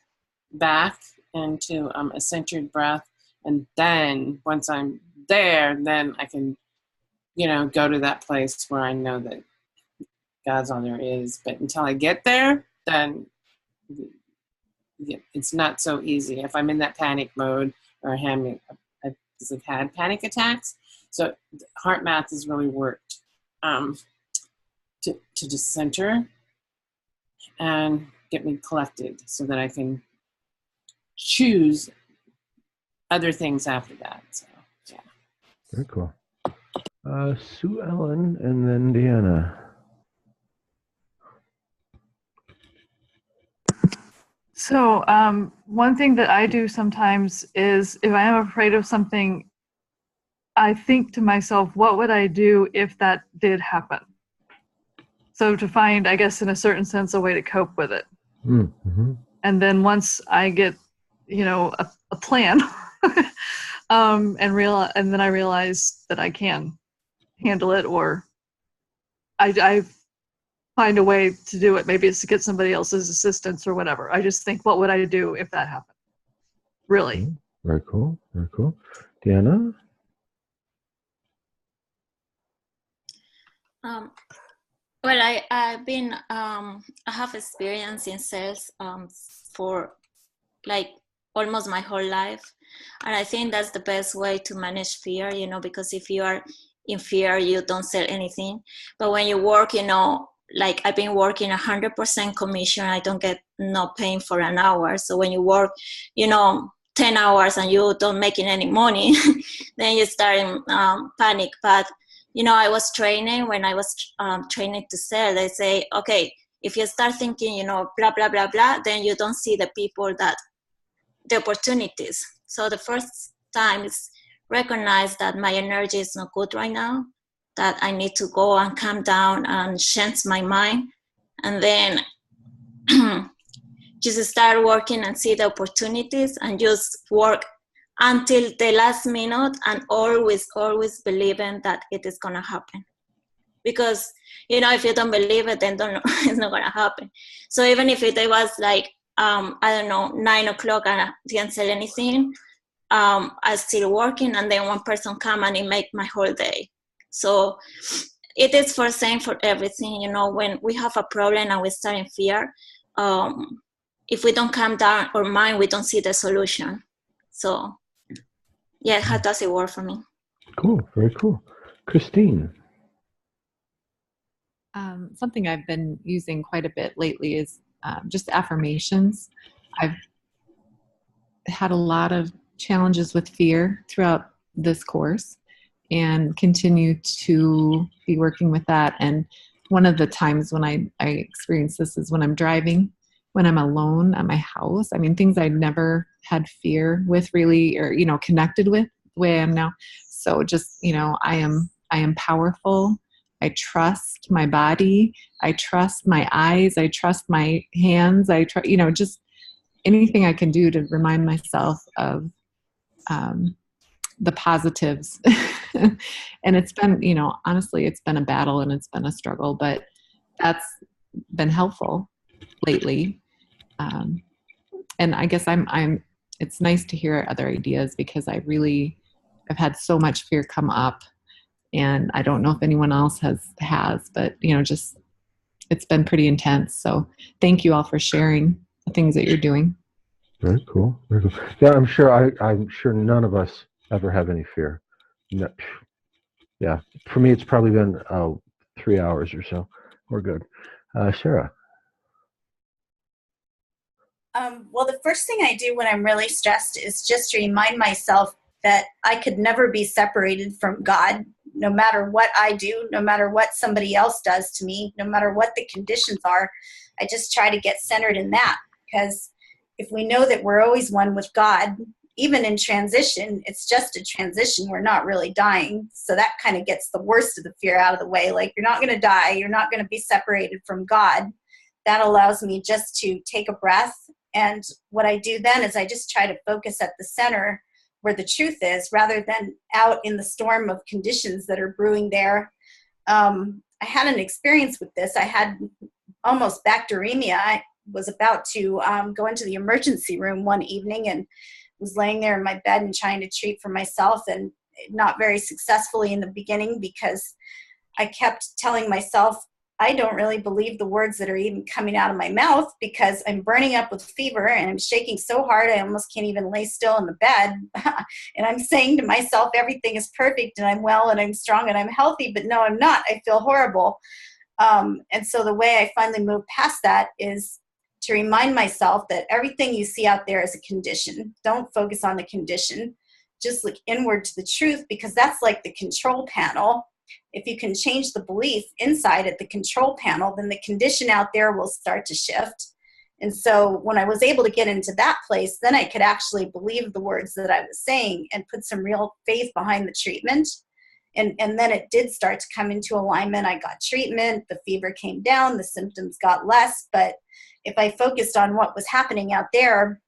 back into a centered breath. And then once I'm there, then I can, you know, go to that place where I know that God's all there is. But until I get there, then it's not so easy. If I'm in that panic mode or because I've had panic attacks, so heart math has really worked to just center and get me collected so that I can choose other things after that. So, yeah. Very cool. Sue Ellen and then Deanna. So one thing that I do sometimes is if I am afraid of something, I think to myself, what would I do if that did happen? So to find, I guess, in a certain sense, a way to cope with it. Mm-hmm. And then once I get, you know, a plan, and then I realize that I can handle it, or I find a way to do it. Maybe it's to get somebody else's assistance or whatever. I just think, what would I do if that happened? Really. Okay. Very cool. Very cool. Deanna? Well, I've been I have experience in sales for like almost my whole life, and I think that's the best way to manage fear, you know, because if you are in fear, you don't sell anything. But when you work, you know, like I've been working 100% commission, I don't get no paying for an hour. So when you work, you know, 10 hours and you don't making any money, then you start in panic. But you know, I was training, when I was training to sell, they say, okay, if you start thinking, you know, blah, blah, blah, blah, then you don't see the people the opportunities. So the first time is recognize that my energy is not good right now, that I need to go and calm down and change my mind. And then just start working and see the opportunities and just work until the last minute, and always believing that it is going to happen. Because, you know, if you don't believe it, then it's not going to happen. So even if it was like, I don't know, 9 o'clock and I didn't sell anything, I still working, and then one person come and it make my whole day. So it is for same for everything, you know, when we have a problem and we start in fear, if we don't calm down our mind, we don't see the solution. So yeah, how does it work for me? Cool, very cool. Christine. Something I've been using quite a bit lately is just affirmations. I've had a lot of challenges with fear throughout this course and continue to be working with that. And one of the times when I experience this is when I'm driving, when I'm alone at my house. I mean, things I'd never had fear with really, or, you know, connected with the way I am now. So just, you know, I am powerful. I trust my body. I trust my eyes. I trust my hands. I trust, you know, just anything I can do to remind myself of the positives. And it's been, you know, honestly, it's been a battle and it's been a struggle, but that's been helpful lately. And I guess it's nice to hear other ideas, because I've had so much fear come up, and I don't know if anyone else has, but, you know, just, it's been pretty intense. So thank you all for sharing the things that you're doing. Very cool. Very cool. Yeah, I'm sure none of us ever have any fear. No, yeah, for me, it's probably been 3 hours or so. We're good. Sarah. Well, the first thing I do when I'm really stressed is just to remind myself that I could never be separated from God, no matter what I do, no matter what somebody else does to me, no matter what the conditions are. I just try to get centered in that, because if we know that we're always one with God, even in transition, it's just a transition. We're not really dying. So that kind of gets the worst of the fear out of the way. Like, you're not going to die. You're not going to be separated from God. That allows me just to take a breath. And what I do then is I just try to focus at the center where the truth is, rather than out in the storm of conditions that are brewing there. I had an experience with this. I had almost bacteremia. I was about to go into the emergency room one evening and was laying there in my bed and trying to treat for myself, and not very successfully in the beginning, because I kept telling myself, I don't really believe the words that are even coming out of my mouth, because I'm burning up with fever and I'm shaking so hard I almost can't even lay still in the bed. And I'm saying to myself, everything is perfect and I'm well and I'm strong and I'm healthy, but no, I'm not. I feel horrible. And so the way I finally moved past that is to remind myself that everything you see out there is a condition. Don't focus on the condition. Just look inward to the truth, because that's like the control panel. If you can change the belief inside at the control panel, then the condition out there will start to shift. And so when I was able to get into that place, then I could actually believe the words that I was saying and put some real faith behind the treatment. And then it did start to come into alignment. I got treatment, the fever came down, the symptoms got less. But if I focused on what was happening out there,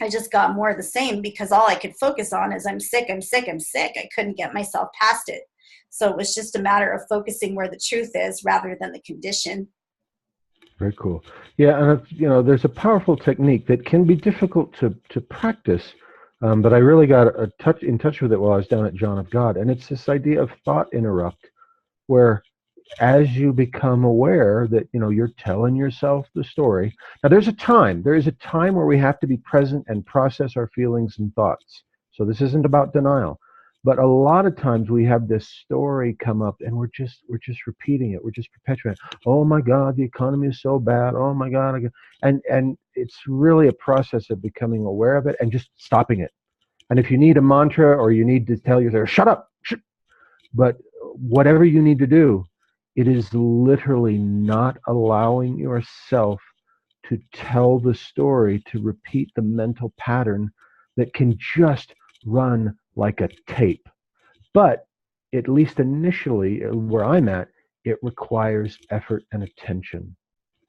I just got more of the same, because all I could focus on is I'm sick, I'm sick, I'm sick. I couldn't get myself past it. So it was just a matter of focusing where the truth is rather than the condition. Very cool. Yeah, and you know, there's a powerful technique that can be difficult to practice, but I really got in touch with it while I was down at John of God, and it's this idea of thought interrupt, where as you become aware that, you know, you're telling yourself the story. Now, there is a time where we have to be present and process our feelings and thoughts. So this isn't about denial. But a lot of times we have this story come up and we're just repeating it. We're just perpetuating it. Oh my God, the economy is so bad. Oh my God. And it's really a process of becoming aware of it and just stopping it. And if you need a mantra, or you need to tell yourself, shut up. But whatever you need to do, it is literally not allowing yourself to tell the story, to repeat the mental pattern that can just run like a tape. But at least initially, where I'm at, it requires effort and attention.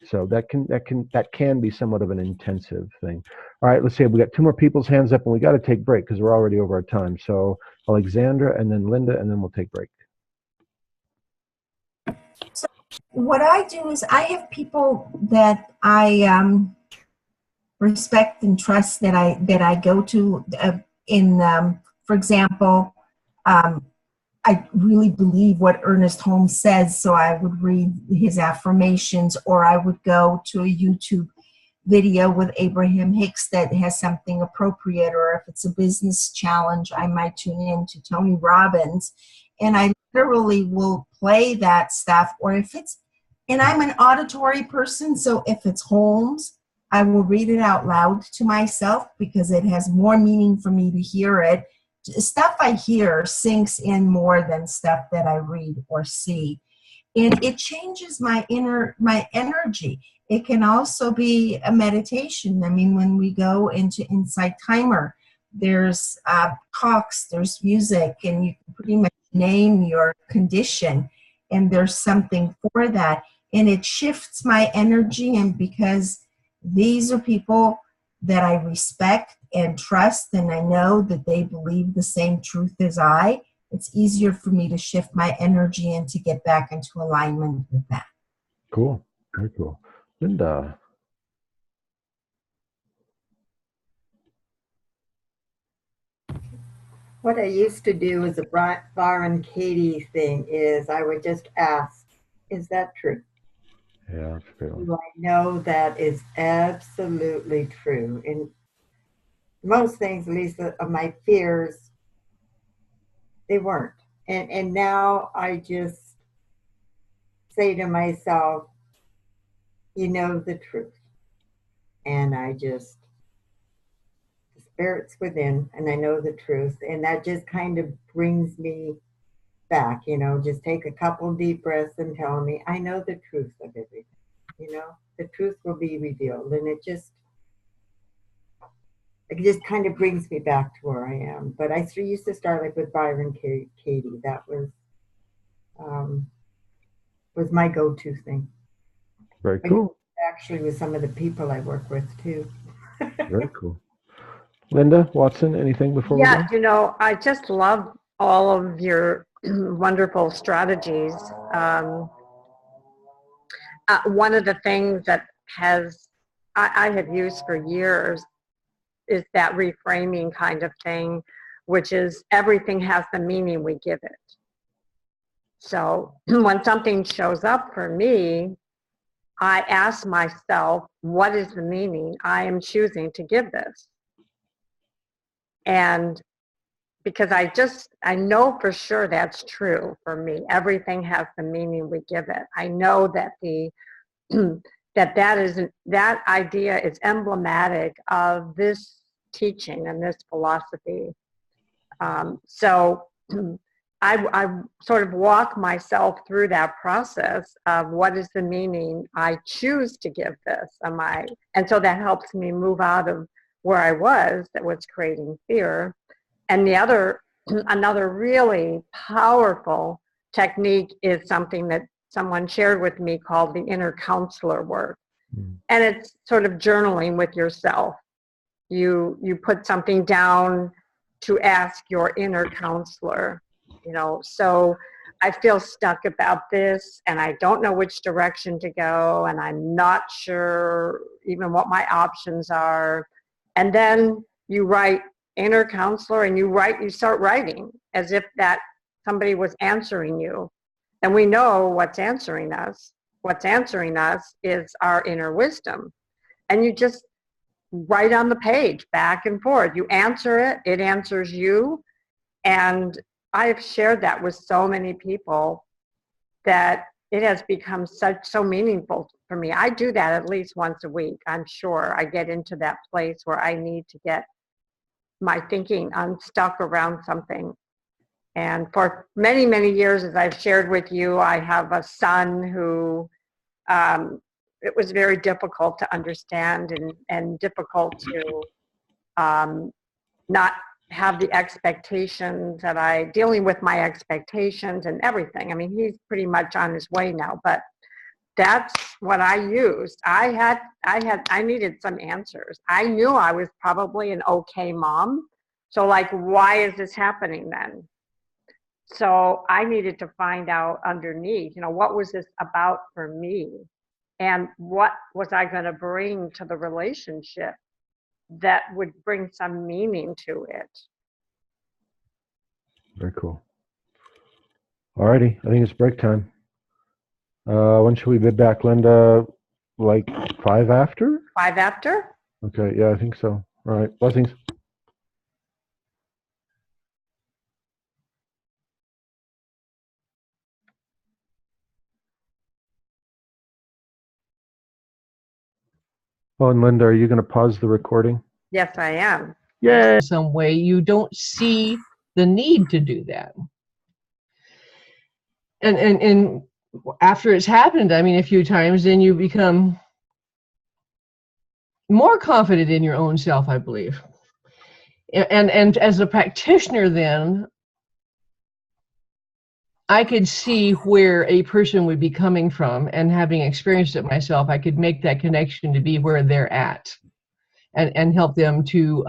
So that can be somewhat of an intensive thing. All right, let's see. We got 2 more people's hands up, and we got to take break because we're already over our time. So Alexandra, and then Linda, and then we'll take break. So what I do is I have people that I respect and trust that I go to for example, I really believe what Ernest Holmes says, so I would read his affirmations, or I would go to a YouTube video with Abraham Hicks that has something appropriate, or if it's a business challenge, I might tune in to Tony Robbins, and I literally will play that stuff. Or if it's, and I'm an auditory person, so if it's Holmes, I will read it out loud to myself because it has more meaning for me to hear it. Stuff I hear sinks in more than stuff that I read or see. And it changes my energy. It can also be a meditation. I mean, when we go into Insight Timer, there's talks, there's music, and you can pretty much name your condition, and there's something for that. And it shifts my energy, and because these are people that I respect and trust, and I know that they believe the same truth as I, it's easier for me to shift my energy and to get back into alignment with that. Cool. Very cool. Linda. What I used to do as a Byron Katie thing is I would just ask, is that true? Yeah, that's a good one. Do I know that is absolutely true? And most things, at least of my fears, they weren't. And now I just say to myself, you know the truth. And I just, the spirit's within, and I know the truth. And that just kind of brings me back, just take a couple deep breaths and tell me, I know the truth of everything. The truth will be revealed. And it just kind of brings me back to where I am. But I used to start like with Byron Katie. That was my go-to thing. Very cool. Actually, with some of the people I work with too. Very cool. Linda Watson, anything before we go? I just love all of your wonderful strategies. One of the things that I have used for years is that reframing kind of thing, which is everything has the meaning we give it. So when something shows up for me, I ask myself, what is the meaning I am choosing to give this? And because I know for sure that's true for me. Everything has the meaning we give it. I know that that idea is emblematic of this teaching and this philosophy. So I sort of walk myself through that process of what is the meaning I choose to give this. And so that helps me move out of where I was that was creating fear. And another really powerful technique is something that someone shared with me called the inner counselor work. And it's sort of journaling with yourself. You put something down to ask your inner counselor, so I feel stuck about this and I don't know which direction to go and I'm not sure even what my options are. And then you write inner counselor and you start writing as if that somebody was answering you. And we know what's answering us. What's answering us is our inner wisdom. And you just write on the page back and forth. You answer it, it answers you. And I've shared that with so many people that it has become so meaningful for me. I do that at least once a week. I'm sure I get into that place where I need to get my thinking unstuck around something. And for many, many years, as I've shared with you, I have a son who it was very difficult to understand and difficult to not have the expectations dealing with my expectations and everything. I mean, he's pretty much on his way now, but that's what I used. I needed some answers. I knew I was probably an okay mom. So like, why is this happening then? So I needed to find out underneath, what was this about for me? And what was I going to bring to the relationship that would bring some meaning to it? Very cool. Alrighty, I think it's break time. When should we be back, Linda? Like 5 after? 5 after? Okay, yeah, I think so. All right, blessings. Oh, and Linda, are you going to pause the recording? Yes, I am. Yeah. In some way, you don't see the need to do that. And after it's happened, I mean, a few times, then you become more confident in your own self, I believe. And as a practitioner, then I could see where a person would be coming from, and having experienced it myself, I could make that connection to be where they're at, and help them to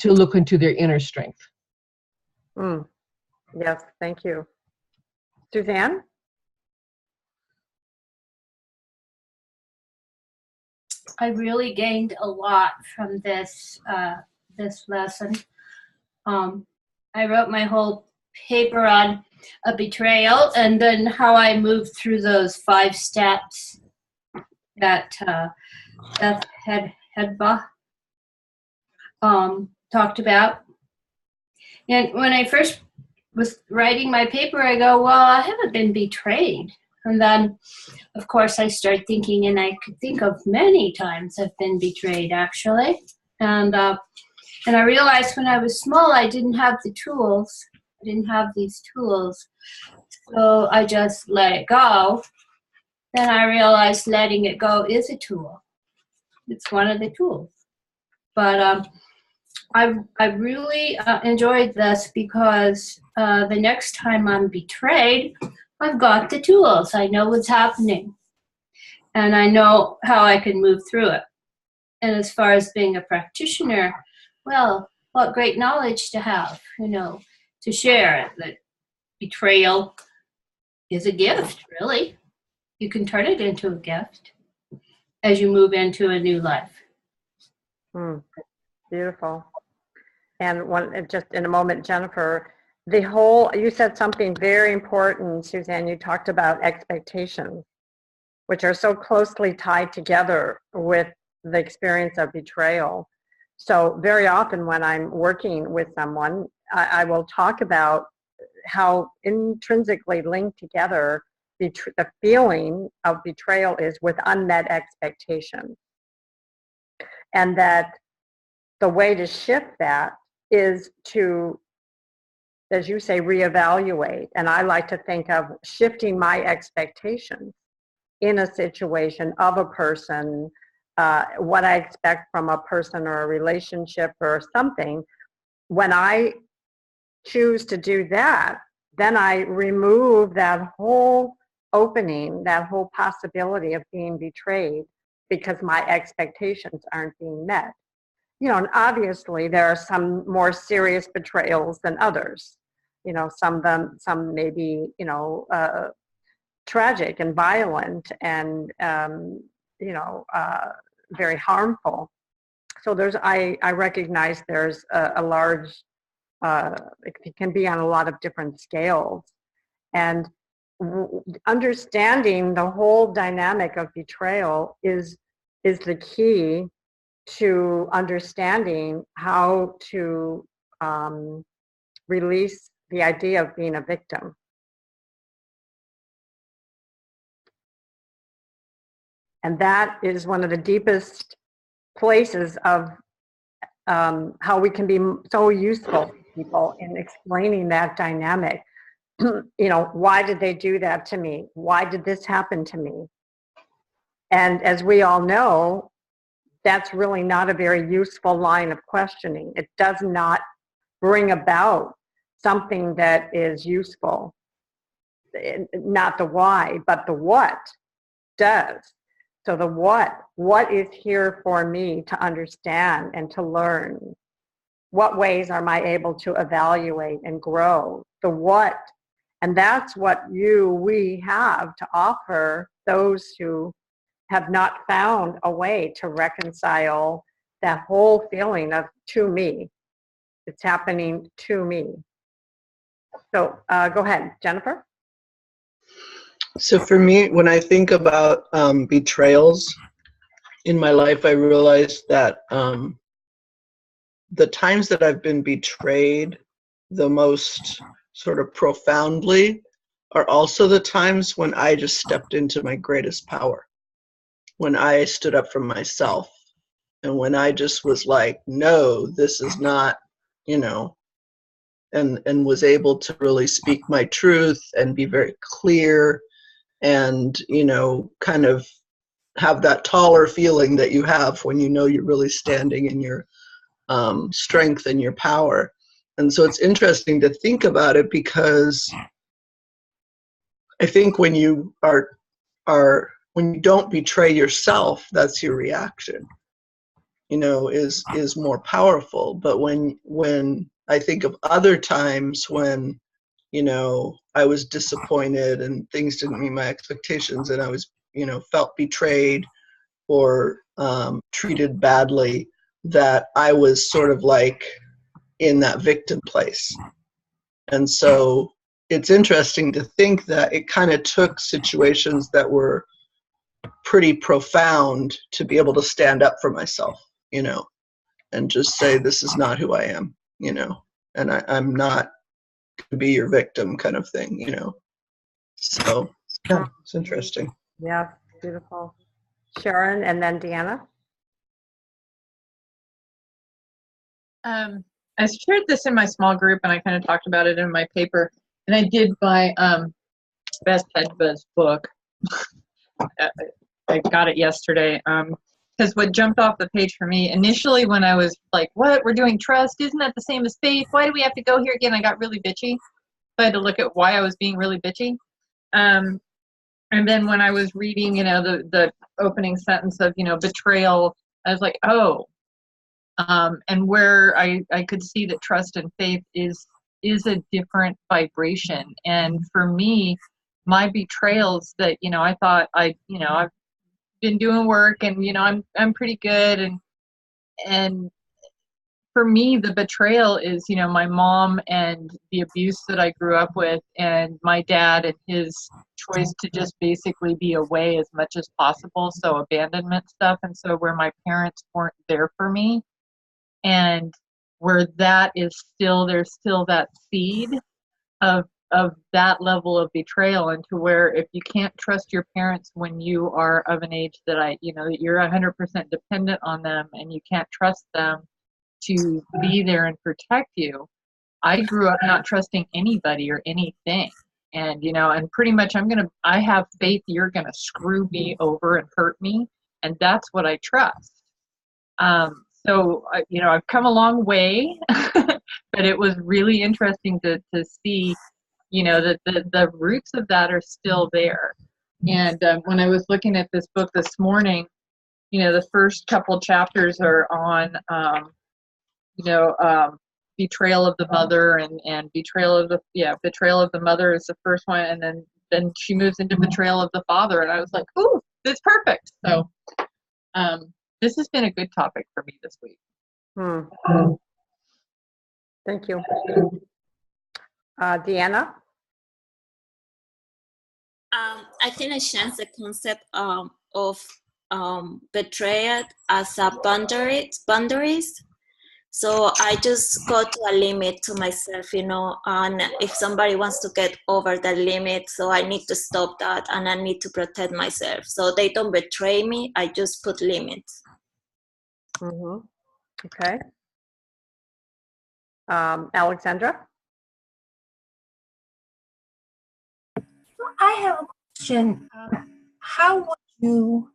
look into their inner strength. Yes, thank you. Suzanne? I really gained a lot from this this lesson. I wrote my whole paper on a betrayal, and then how I moved through those 5 steps that Beth Hedbach talked about. And when I first was writing my paper, I go, well, I haven't been betrayed. And then, of course, I started thinking, and I could think of many times I've been betrayed, actually. And I realized when I was small, I didn't have the tools. I didn't have these tools. So I just let it go. Then I realized letting it go is a tool. It's one of the tools. But I really enjoyed this because the next time I'm betrayed, I've got the tools. I know what's happening. And I know how I can move through it. And as far as being a practitioner, well, what great knowledge to have, to share. That betrayal is a gift, really. You can turn it into a gift as you move into a new life. Beautiful. And just in a moment, Jennifer, you said something very important, Suzanne. You talked about expectations, which are so closely tied together with the experience of betrayal. So very often when I'm working with someone, I will talk about how intrinsically linked together the feeling of betrayal is with unmet expectations. And that the way to shift that is to, as you say, reevaluate. And I like to think of shifting my expectations in a situation of a person, what I expect from a person or a relationship or something. When I choose to do that, then I remove that whole opening, that whole possibility of being betrayed because my expectations aren't being met. And obviously there are some more serious betrayals than others. Some may be, tragic and violent and, very harmful. So I recognize there's a large, it can be on a lot of different scales. And understanding the whole dynamic of betrayal is the key to understanding how to release the idea of being a victim. And that is one of the deepest places of how we can be so useful to people in explaining that dynamic. Why did they do that to me? Why did this happen to me? And as we all know, that's really not a very useful line of questioning. It does not bring about something that is useful. Not the why, but the what. does. So the what is here for me to understand and to learn? What ways am I able to evaluate and grow? The what, and that's what we have to offer those who have not found a way to reconcile that whole feeling of to me. It's happening to me. So go ahead, Jennifer. So for me, when I think about betrayals in my life, I realize that the times that I've been betrayed the most sort of profoundly are also the times when I just stepped into my greatest power, when I stood up for myself, and when I just was like, no, this is not, and was able to really speak my truth and be very clear and, kind of have that taller feeling that you have when you're really standing in your strength and your power. And so it's interesting to think about it, because I think when you when you don't betray yourself, that's your reaction, is more powerful. But when I think of other times when, I was disappointed and things didn't meet my expectations, and I was, felt betrayed or treated badly, that I was sort of like in that victim place. And so it's interesting to think that it kind of took situations that were pretty profound to be able to stand up for myself, and just say, this is not who I am, and I'm not to be your victim kind of thing, So yeah, it's interesting. Yeah, beautiful. Sharon, and then Deanna. I shared this in my small group, and I kind of talked about it in my paper. And I did buy Beth Hedba's book. I got it yesterday. Because what jumped off the page for me initially, when I was like, "What? We're doing trust? Isn't that the same as faith? Why do we have to go here again?" I got really bitchy. So I had to look at why I was being really bitchy. And then when I was reading, the opening sentence of, betrayal, I was like, oh. And where I could see that trust and faith is a different vibration. And for me, my betrayals that, I thought I've been doing work and, I'm pretty good. And for me, the betrayal is, my mom and the abuse that I grew up with, and my dad and his choice to just basically be away as much as possible. So abandonment stuff. And so where my parents weren't there for me, and where that is still, there's still that seed of that level of betrayal, and to where if you can't trust your parents when you are of an age that that you're 100% dependent on them and you can't trust them to be there and protect you. I grew up not trusting anybody or anything. And, and pretty much I have faith you're going to screw me over and hurt me. And that's what I trust. So, I've come a long way, but it was really interesting to see, that the roots of that are still there. And when I was looking at this book this morning, the first couple chapters are on, betrayal of the mother and betrayal of the mother is the first one. And then she moves into betrayal of the father. And I was like, ooh, that's perfect. So, this has been a good topic for me this week. Thank you. Deanna? I think I changed the concept of betrayal as a boundaries. So I just go to a limit to myself, and if somebody wants to get over the limit, so I need to stop that, and I need to protect myself. So they don't betray me, I just put limits. Mm-hmm. Okay. Alexandra? I have a question. How would you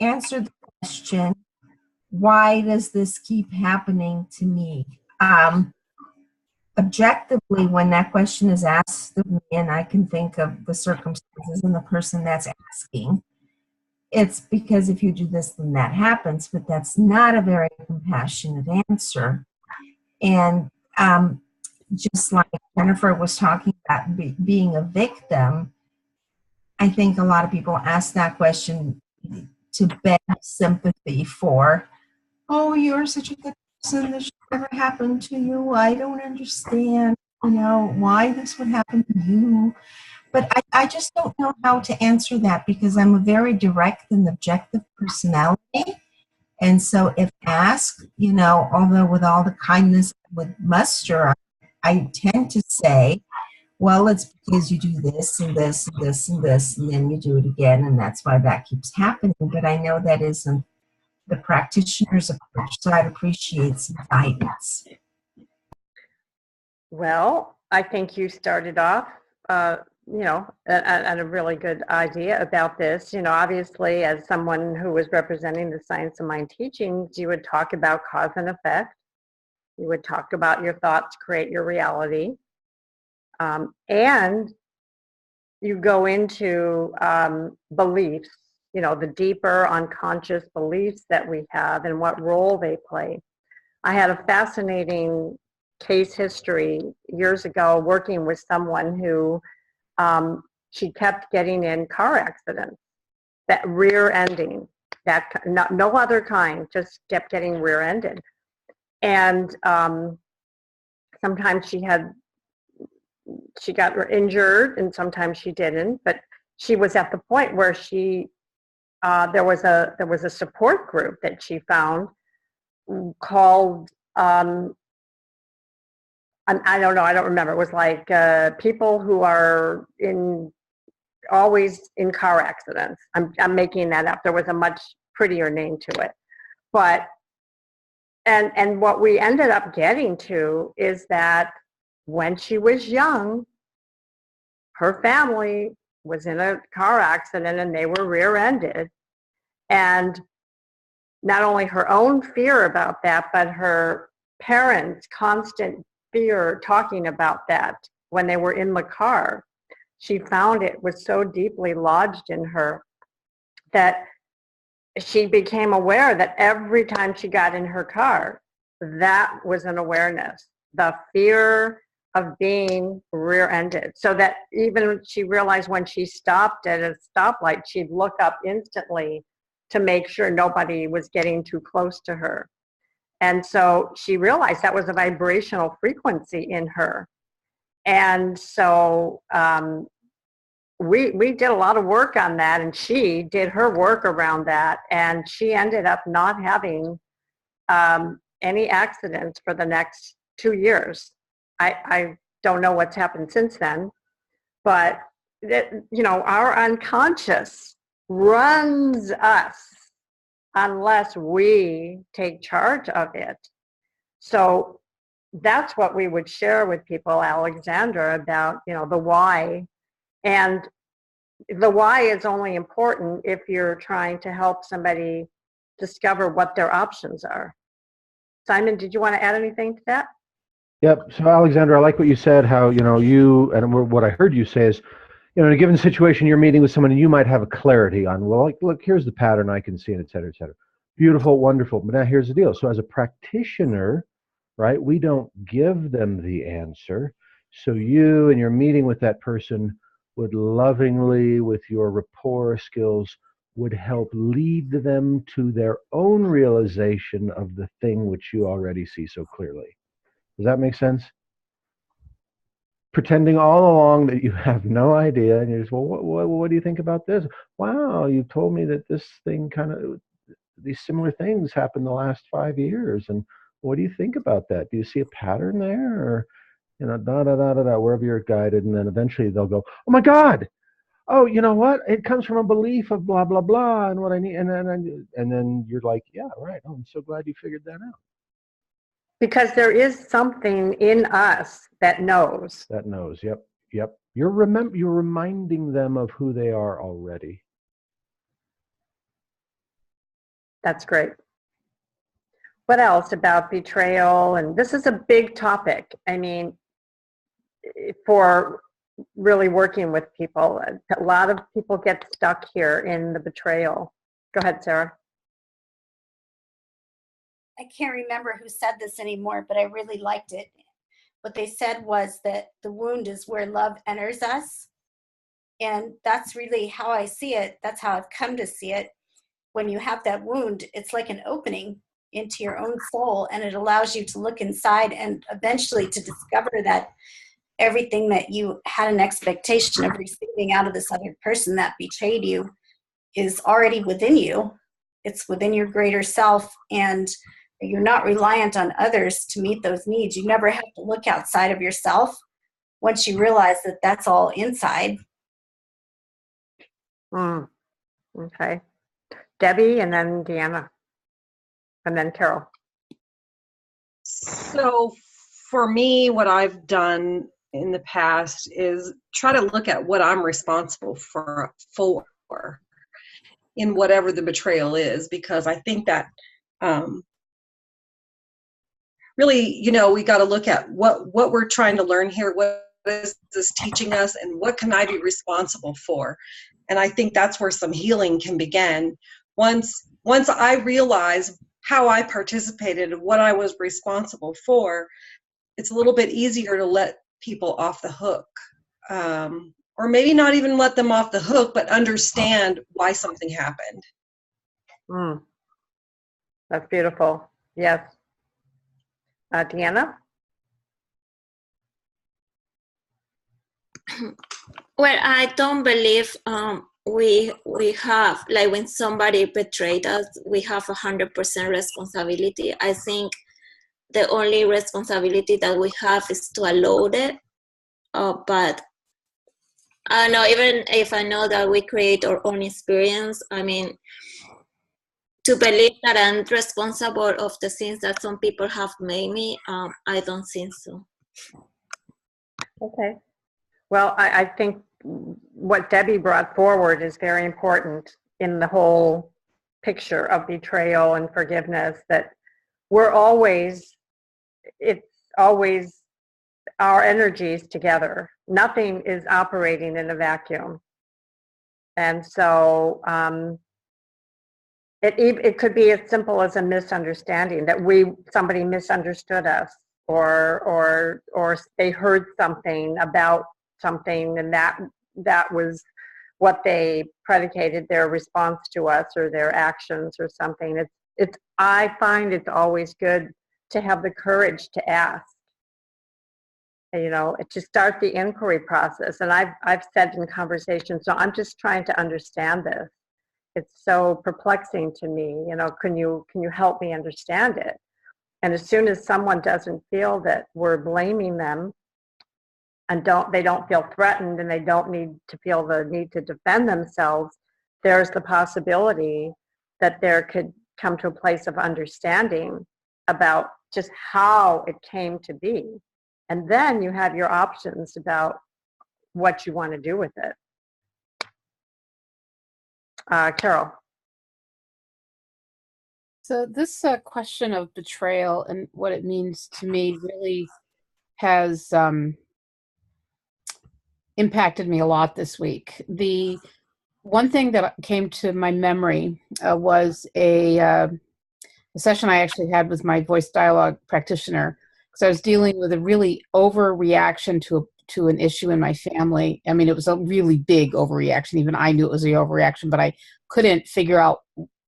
answer the question, why does this keep happening to me? Objectively, when that question is asked of me, and I can think of the circumstances and the person that's asking, it's because if you do this, then that happens, but that's not a very compassionate answer. And just like Jennifer was talking about being a victim, I think a lot of people ask that question to beg sympathy for, oh, you're such a good person, this should never happen to you. I don't understand, why this would happen to you. But I just don't know how to answer that because I'm a very direct and objective personality. And so if asked, although with all the kindness I would muster, I tend to say, well, it's because you do this and this and this and this, and then you do it again, and that's why that keeps happening. But I know that isn't the practitioner's approach, so I'd appreciate some guidance. Well, I think you started off, and a really good idea about this. Obviously, as someone who was representing the Science of Mind teachings, you would talk about cause and effect. You would talk about your thoughts create your reality. And you go into beliefs, the deeper unconscious beliefs that we have and what role they play. I had a fascinating case history years ago working with someone who she kept getting in car accidents, that rear-ending, that no other kind, just kept getting rear-ended. And sometimes she got injured and sometimes she didn't, but she was at the point where there was a support group that she found called I don't know, I don't remember. It was like people who are always in car accidents. I'm making that up. There was a much prettier name to it. But, and what we ended up getting to is that when she was young, her family was in a car accident and they were rear-ended. And not only her own fear about that, but her parents' constant fear talking about that when they were in the car. She found it was so deeply lodged in her that she became aware that every time she got in her car, that was an awareness, the fear of being rear-ended. So that even she realized when she stopped at a stoplight, she'd look up instantly to make sure nobody was getting too close to her. And so she realized that was a vibrational frequency in her. And so we did a lot of work on that, and she did her work around that, and she ended up not having any accidents for the next 2 years. I don't know what's happened since then, but our unconscious runs us unless we take charge of it. So that's what we would share with people, Alexandra, about, the why. And the why is only important if you're trying to help somebody discover what their options are. Simon, did you want to add anything to that? Yep. So Alexandra, I like what you said, how, you, and what I heard you say is, in a given situation, you're meeting with someone and you might have a clarity on, well, look, here's the pattern I can see, and et cetera, et cetera. Beautiful, wonderful. But now here's the deal. So as a practitioner, right, we don't give them the answer. So you and your meeting with that person would lovingly, with your rapport skills, would help lead them to their own realization of the thing which you already see so clearly. Does that make sense? Pretending all along that you have no idea, and you're just, well, what do you think about this? Wow, you told me that this thing these similar things happened the last 5 years, and what do you think about that? Do you see a pattern there, or wherever you're guided, and then eventually they'll go, oh my God, oh, you know what? It comes from a belief of blah blah blah, and what I need, and then you're like, yeah, right. Oh, I'm so glad you figured that out. Because there is something in us that knows. That knows, yep. You're reminding them of who they are already. That's great. What else about betrayal? And this is a big topic. I mean, for really working with people, a lot of people get stuck here in the betrayal. Go ahead, Sarah. I can't remember who said this anymore, but I really liked it. What they said was that the wound is where love enters us. And that's really how I see it. That's how I've come to see it. When you have that wound, it's like an opening into your own soul, and it allows you to look inside and eventually to discover that everything that you had an expectation of receiving out of this other person that betrayed you is already within you. It's within your greater self, and you're not reliant on others to meet those needs. You never have to look outside of yourself once you realize that that's all inside. Okay. Debbie, and then Deanna, and then Carol. So for me, what I've done in the past is try to look at what I'm responsible for in whatever the betrayal is, because I think that really, you know, we got to look at what we're trying to learn here. What is this teaching us, and what can I be responsible for? And I think that's where some healing can begin. Once I realize how I participated and what I was responsible for, it's a little bit easier to let people off the hook. Or maybe not even let them off the hook, but understand why something happened. That's beautiful. Yes. Deanna? Well, I don't believe we have, like, when somebody betrayed us, we have 100% responsibility. I think the only responsibility that we have is to allow it. But I don't know, even if I know that we create our own experience, I mean, to believe that I'm responsible of the things that some people have made me, I don't think so. Okay. Well, I think what Debbie brought forward is very important in the whole picture of betrayal and forgiveness, that it's always our energies together. Nothing is operating in a vacuum. And so it could be as simple as a misunderstanding, that somebody misunderstood us, or they heard something about something, and that was what they predicated their response to us, or their actions, or something. I find it's always good to have the courage to ask, you know, to start the inquiry process. And I've said in conversations, so I'm just trying to understand this. It's so perplexing to me, you know, can you help me understand it? And as soon as someone doesn't feel that we're blaming them, and they don't feel threatened, and they don't need to feel the need to defend themselves, there's the possibility that there could come to a place of understanding about just how it came to be. And then you have your options about what you want to do with it. Carol. So this question of betrayal and what it means to me really has impacted me a lot this week. The one thing that came to my memory was a session I actually had with my voice dialogue practitioner, because I was dealing with a really overreaction to an issue in my family. I mean, it was a really big overreaction. Even I knew it was an overreaction, but I couldn't figure out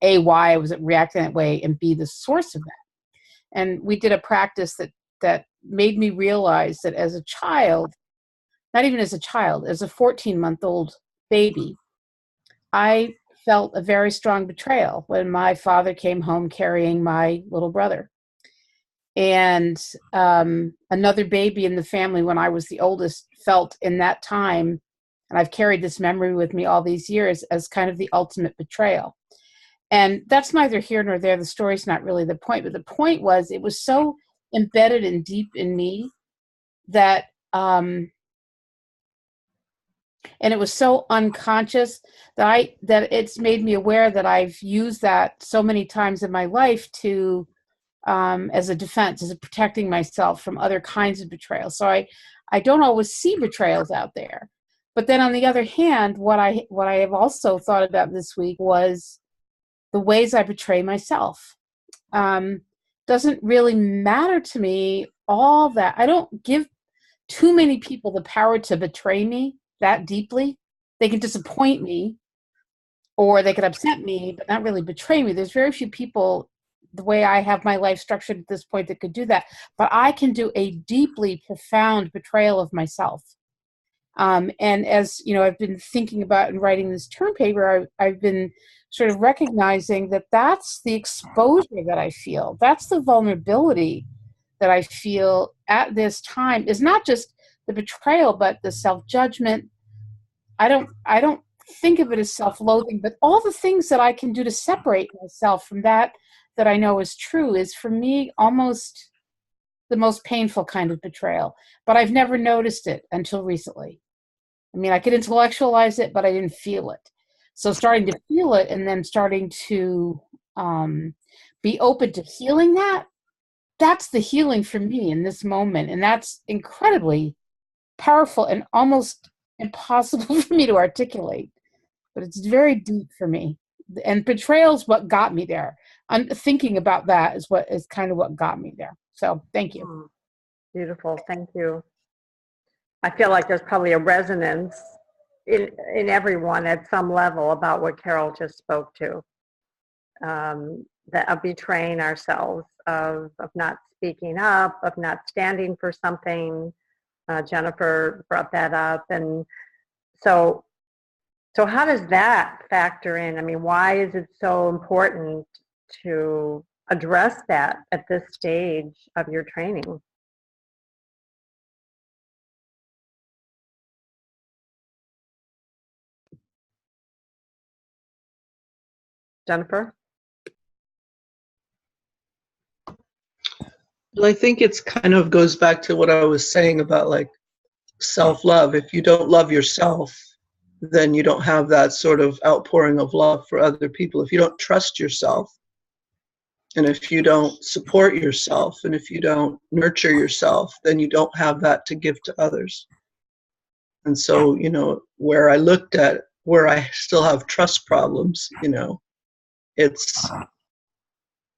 A, why I was reacting that way, and B, the source of that. And we did a practice that made me realize that as a child, not even as a child, as a 14-month-old baby, I felt a very strong betrayal when my father came home carrying my little brother. And another baby in the family, when I was the oldest, felt in that time, and I've carried this memory with me all these years, as kind of the ultimate betrayal. And that's neither here nor there. The story's not really the point, but the point was, it was so embedded and deep in me that and it was so unconscious that it's made me aware that I've used that so many times in my life to as a defense, as a protecting myself from other kinds of betrayal. So I don't always see betrayals out there. But then on the other hand, what I have also thought about this week was the ways I betray myself. Doesn't really matter to me all that. I don't give too many people the power to betray me that deeply. They can disappoint me or they could upset me, but not really betray me. There's very few people, the way I have my life structured at this point, that could do that. But I can do a deeply profound betrayal of myself. And as you know, I've been thinking about and writing this term paper, I've been sort of recognizing that that's the exposure that I feel. That's the vulnerability that I feel at this time, is not just the betrayal, but the self-judgment. I don't think of it as self-loathing, but all the things that I can do to separate myself from that I know is true is, for me, almost the most painful kind of betrayal. But I've never noticed it until recently. I mean, I could intellectualize it, but I didn't feel it. So starting to feel it and then starting to be open to healing that's the healing for me in this moment. And that's incredibly powerful and almost impossible for me to articulate. But it's very deep for me. And betrayal's what got me there. I'm thinking about that is kind of what got me there. So thank you. Beautiful. Thank you. I feel like there's probably a resonance in everyone at some level about what Carol just spoke to. That of betraying ourselves, of not speaking up, of not standing for something. Jennifer brought that up. And so how does that factor in? I mean, why is it so important to address that at this stage of your training? Jennifer? Well, I think it's kind of goes back to what I was saying about like self-love. If you don't love yourself, then you don't have that sort of outpouring of love for other people. If you don't trust yourself, and if you don't support yourself, and if you don't nurture yourself, then you don't have that to give to others. And so, you know, where I looked at where I still have trust problems, you know, it's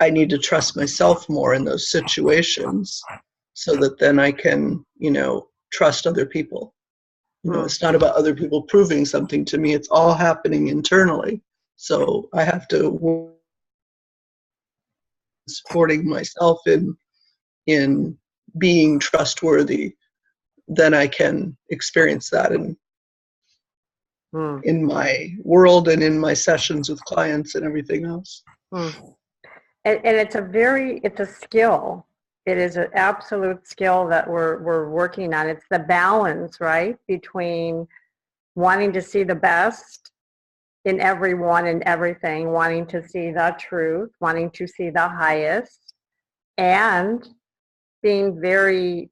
I need to trust myself more in those situations so that then I can, you know, trust other people. You know, it's not about other people proving something to me. It's all happening internally. So I have to work supporting myself in being trustworthy. Then I can experience that in my world and in my sessions with clients and everything else. And it's a skill. It is an absolute skill that we're working on. It's the balance, right, between wanting to see the best in everyone and everything, wanting to see the truth, wanting to see the highest, and being very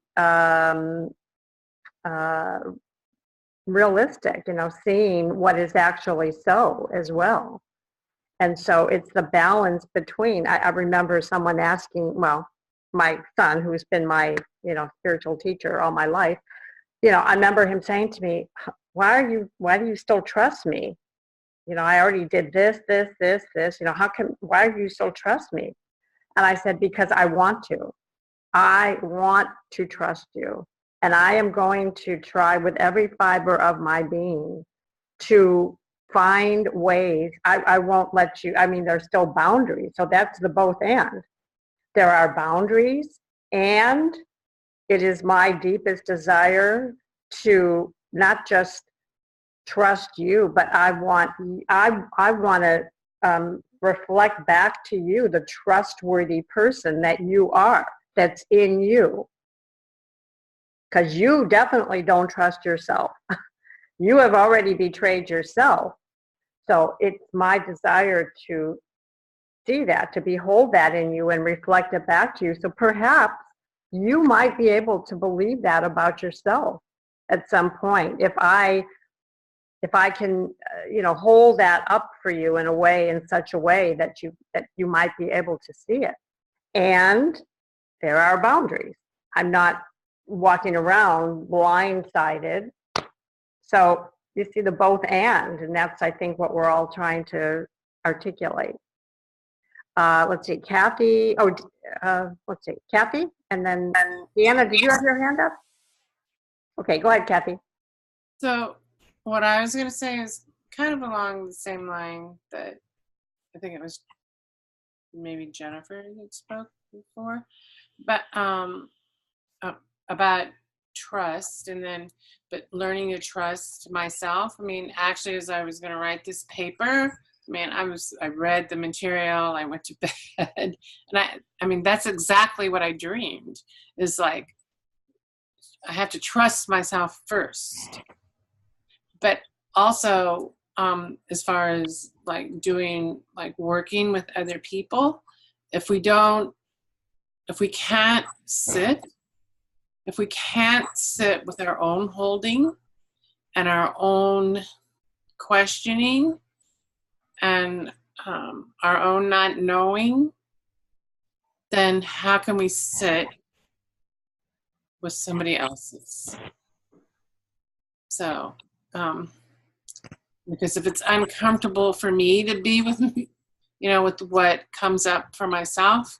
realistic, you know, seeing what is actually so as well. And so it's the balance between, I remember someone asking, well, my son, who's been my, you know, spiritual teacher all my life, you know, I remember him saying to me, why do you still trust me? You know, I already did this, you know, why do you still trust me? And I said, because I want to. I want to trust you. And I am going to try with every fiber of my being to find ways. I won't let you, I mean, there's still boundaries. So that's the both and. There are boundaries, and it is my deepest desire to not just trust you, but I want to reflect back to you the trustworthy person that you are, that's in you. Because you definitely don't trust yourself. You have already betrayed yourself. So it's my desire to see that, to behold that in you and reflect it back to you. So perhaps you might be able to believe that about yourself at some point. If I can, you know, hold that up for you in such a way that you might be able to see it. And there are boundaries. I'm not walking around blindsided. So you see the both and that's, I think, what we're all trying to articulate. Let's see, Kathy. Oh, let's see, Kathy, and then Deanna. Did you have your hand up? Okay, go ahead, Kathy. So what I was going to say is kind of along the same line that I think it was maybe Jennifer that spoke before, but about trust, and then but learning to trust myself. I mean, actually, as I was going to write this paper, man, I read the material, I went to bed, and I mean, that's exactly what I dreamed, is like, I have to trust myself first. But also, as far as like doing, like working with other people, if we can't sit with our own holding and our own questioning and our own not knowing, then how can we sit with somebody else's? So, because if it's uncomfortable for me to be with, with what comes up for myself,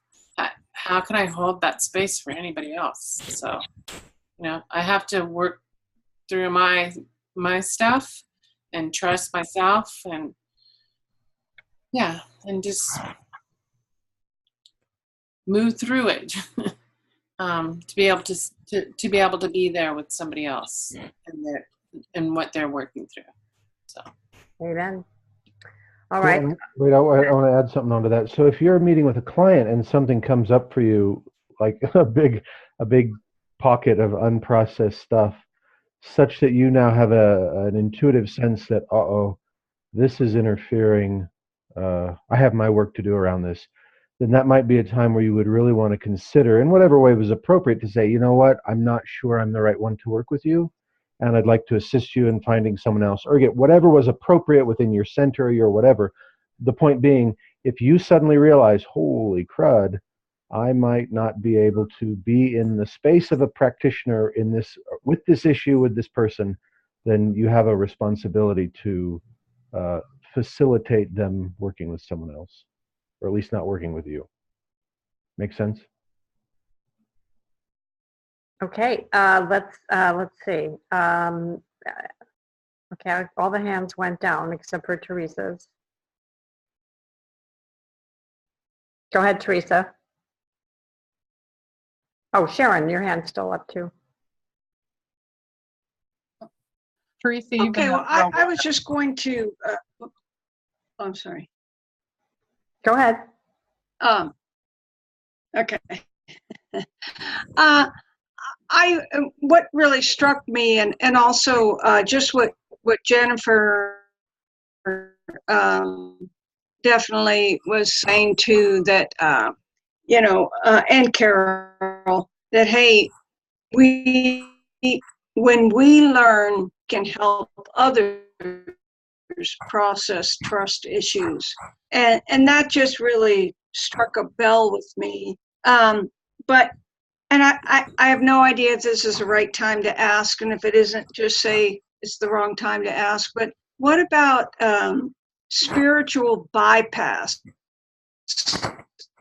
how can I hold that space for anybody else? So, I have to work through my stuff and trust myself, and and just move through it. To be able to be there with somebody else and what they're working through. So, amen. All right. Wait, I want to add something onto that. So if you're meeting with a client and something comes up for you, like a big pocket of unprocessed stuff, such that you now have an intuitive sense that, this is interfering, I have my work to do around this, then that might be a time where you would really want to consider, in whatever way was appropriate, to say, you know what, I'm not sure I'm the right one to work with you, and I'd like to assist you in finding someone else, or get whatever was appropriate within your center or your whatever. The point being, if you suddenly realize, holy crud, I might not be able to be in the space of a practitioner in this, with this issue, with this person, then you have a responsibility to facilitate them working with someone else, or at least not working with you. Make sense? Okay, let's see. Okay, all the hands went down except for Teresa's. Go ahead, Teresa. Oh, Sharon, your hand's still up too. Teresa, okay, well, I was just going to, I'm sorry. Go ahead. Okay. What really struck me, and also just what Jennifer definitely was saying too, that and Carol, that hey, when we learn, can help others process trust issues, and that just really struck a bell with me. And I have no idea if this is the right time to ask, and if it isn't, just say it's the wrong time to ask. But what about spiritual bypass?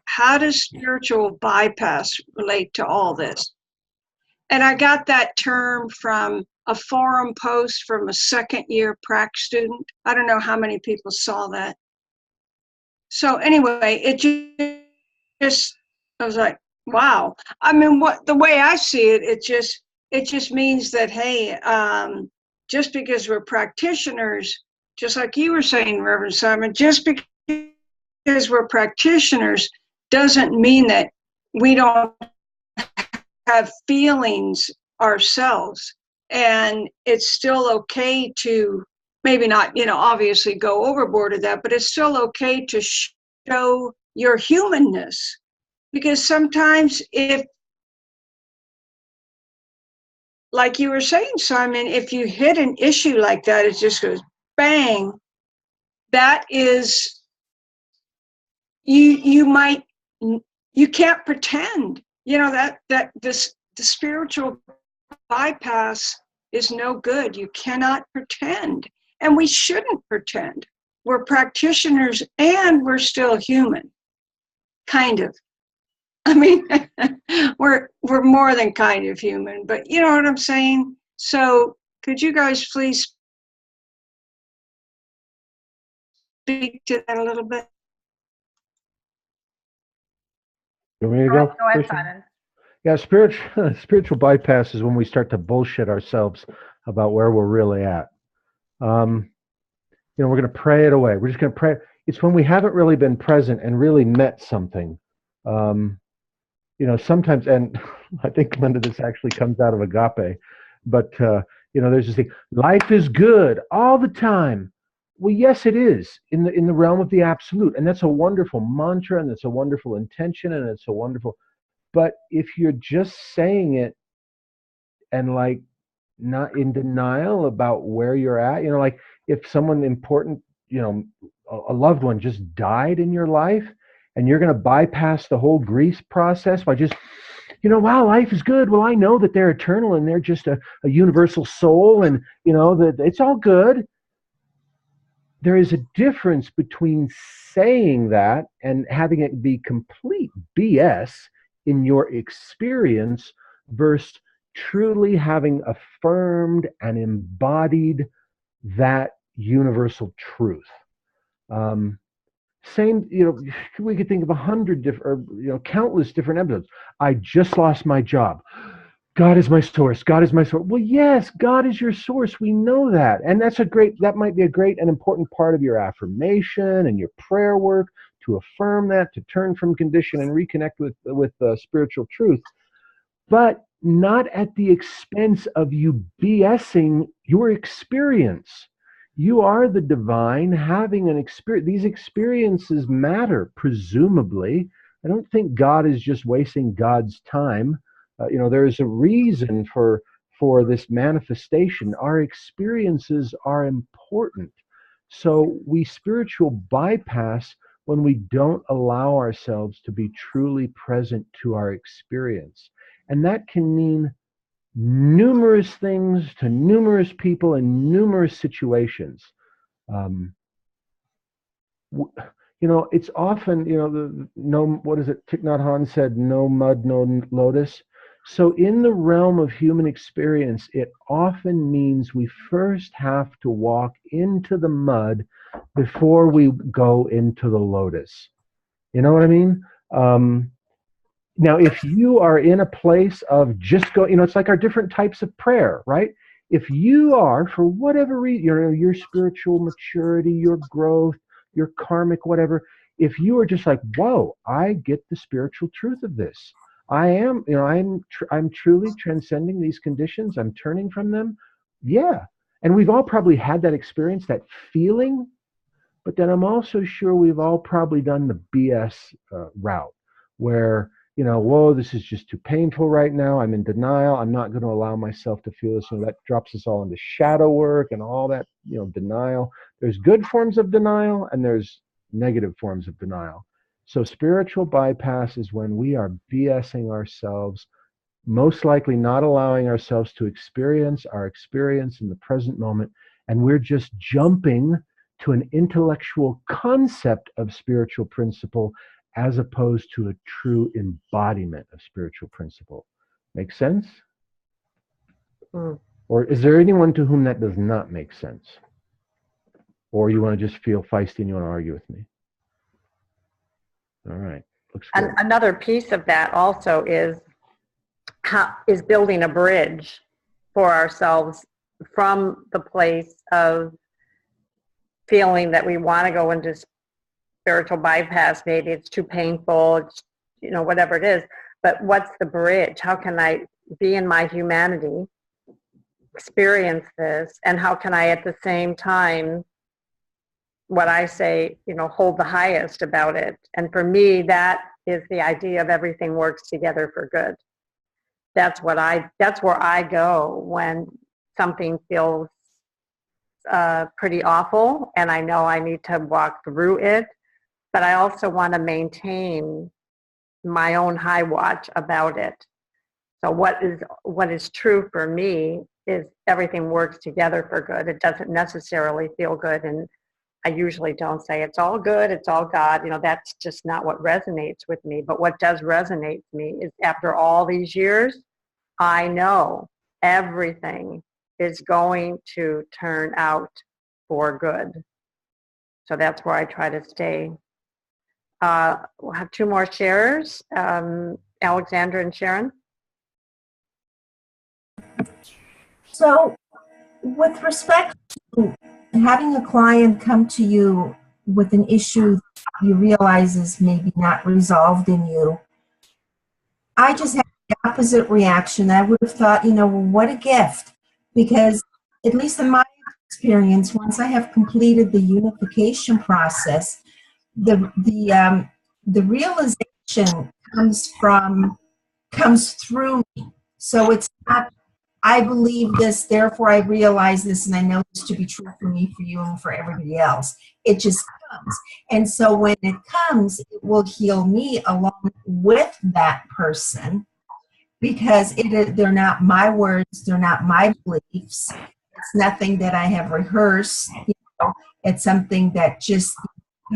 How does spiritual bypass relate to all this? And I got that term from a forum post from a second-year prac student. I don't know how many people saw that. So anyway, it just, I was like, wow. I mean, the way I see it, it just means that, hey, just because we're practitioners, just like you were saying, Reverend Simon, just because we're practitioners doesn't mean that we don't have feelings ourselves. And it's still okay to maybe not, obviously go overboard with that, but it's still okay to show your humanness. Because sometimes if, like you were saying, Simon, if you hit an issue like that, it just goes bang, that is, you can't pretend, that the spiritual bypass is no good. You cannot pretend, and we shouldn't pretend. We're practitioners and we're still human. kind of. I mean, we're more than kind of human, but you know what I'm saying? So could you guys please speak to that a little bit? You want me to Go go? ahead, Christian? Simon. Yeah, spiritual bypass is when we start to bullshit ourselves about where we're really at. We're going to pray it away. We're just going to pray. It's when we haven't really been present and really met something. Sometimes, and I think, Linda, this actually comes out of agape, but, there's this thing, life is good all the time. Well, yes, it is in the realm of the absolute. And that's a wonderful mantra, and it's a wonderful intention, and it's a wonderful, but if you're just saying it and like not in denial about where you're at, like if someone important, a loved one just died in your life, and you're going to bypass the whole grief process by just, wow, life is good. Well, I know that they're eternal and they're just a universal soul, and that it's all good. There is a difference between saying that and having it be complete BS in your experience versus truly having affirmed and embodied that universal truth. Same, we could think of 100 different, or, countless different episodes. I just lost my job. God is my source. God is my source. Well, yes, God is your source. We know that. And that might be a great and important part of your affirmation and your prayer work, to affirm that, to turn from condition and reconnect with spiritual truth, but not at the expense of you BSing your experience. You are the divine having an experience. These experiences matter, presumably. I don't think God is just wasting God's time. There is a reason for this manifestation. Our experiences are important. So we spiritual bypass when we don't allow ourselves to be truly present to our experience. And that can mean numerous things to numerous people in numerous situations. It's often, what is it? Thich Nhat Hanh said, no mud, no lotus. So in the realm of human experience, it often means we first have to walk into the mud before we go into the lotus. You know what I mean? Now, if you are in a place of just it's like our different types of prayer, right? If you are, for whatever reason, your spiritual maturity, your growth, your karmic, whatever, if you are just like, whoa, I get the spiritual truth of this. I am, I'm truly transcending these conditions. I'm turning from them. Yeah. And we've all probably had that experience, that feeling, but then I'm also sure we've all probably done the BS route where, whoa, this is just too painful right now. I'm in denial. I'm not going to allow myself to feel this. That drops us all into shadow work and all that, denial. There's good forms of denial and there's negative forms of denial. So spiritual bypass is when we are BSing ourselves, most likely not allowing ourselves to experience our experience in the present moment, and we're just jumping to an intellectual concept of spiritual principle as opposed to a true embodiment of spiritual principle. Make sense? Or is there anyone to whom that does not make sense? Or you want to just feel feisty and you want to argue with me? All right. Looks good. And another piece of that also is building a bridge for ourselves from the place of feeling that we want to go into spiritual bypass. Maybe it's too painful, it's, whatever it is. But what's the bridge? How can I be in my humanity, experience this, and how can I at the same time, what I say, hold the highest about it? And for me, that is the idea of everything works together for good. That's where I go when something feels pretty awful and I know I need to walk through it, but I also want to maintain my own high watch about it. So what is true for me is everything works together for good. It doesn't necessarily feel good in I usually don't say it's all good, it's all God. You know, that's just not what resonates with me. But what does resonate with me is after all these years, I know everything is going to turn out for good. So that's where I try to stay. We'll have two more sharers, Alexandra and Sharon. So with respect to having a client come to you with an issue you realize is maybe not resolved in you, I just had the opposite reaction. I would have thought, you know, what a gift. Because at least in my experience, once I have completed the unification process, the realization comes through me. So it's not, I believe this, therefore I realize this, and I know this to be true for me, for you, and for everybody else. It just comes. And so when it comes, it will heal me along with that person, because they're not my words, they're not my beliefs. It's nothing that I have rehearsed. You know, it's something that just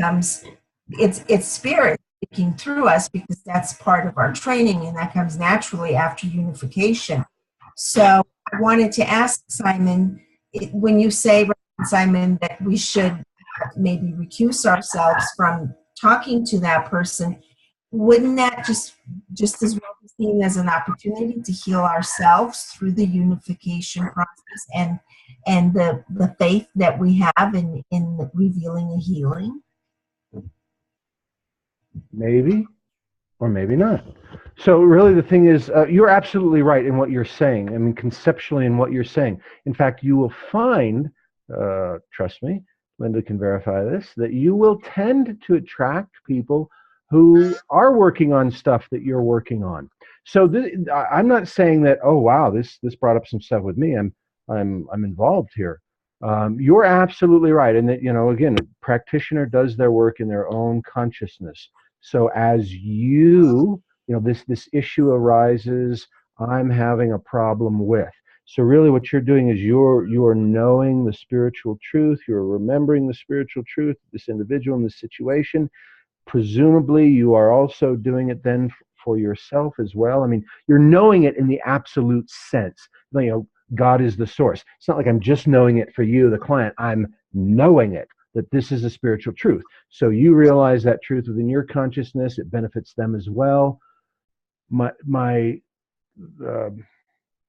comes, it's spirit speaking through us, because that's part of our training, and that comes naturally after unification. So I wanted to ask Simon, when you say, Simon, that we should maybe recuse ourselves from talking to that person, wouldn't that just as well be seen as an opportunity to heal ourselves through the unification process and the faith that we have in revealing a healing? Maybe, or maybe not. So really the thing is, you're absolutely right in what you're saying. I mean, conceptually in what you're saying. In fact, you will find, trust me, Linda can verify this, that you will tend to attract people who are working on stuff that you're working on. So I'm not saying that, oh wow, this brought up some stuff with me. I'm involved here. You're absolutely right, and that, you know, again, a practitioner does their work in their own consciousness. So as you know, this issue arises, I'm having a problem with. So really what you're doing is you're knowing the spiritual truth, you're remembering the spiritual truth, this individual in this situation. Presumably you are also doing it then for yourself as well. I mean, you're knowing it in the absolute sense. You know, God is the source. It's not like I'm just knowing it for you, the client. I'm knowing it, that this is a spiritual truth. So you realize that truth within your consciousness, it benefits them as well. The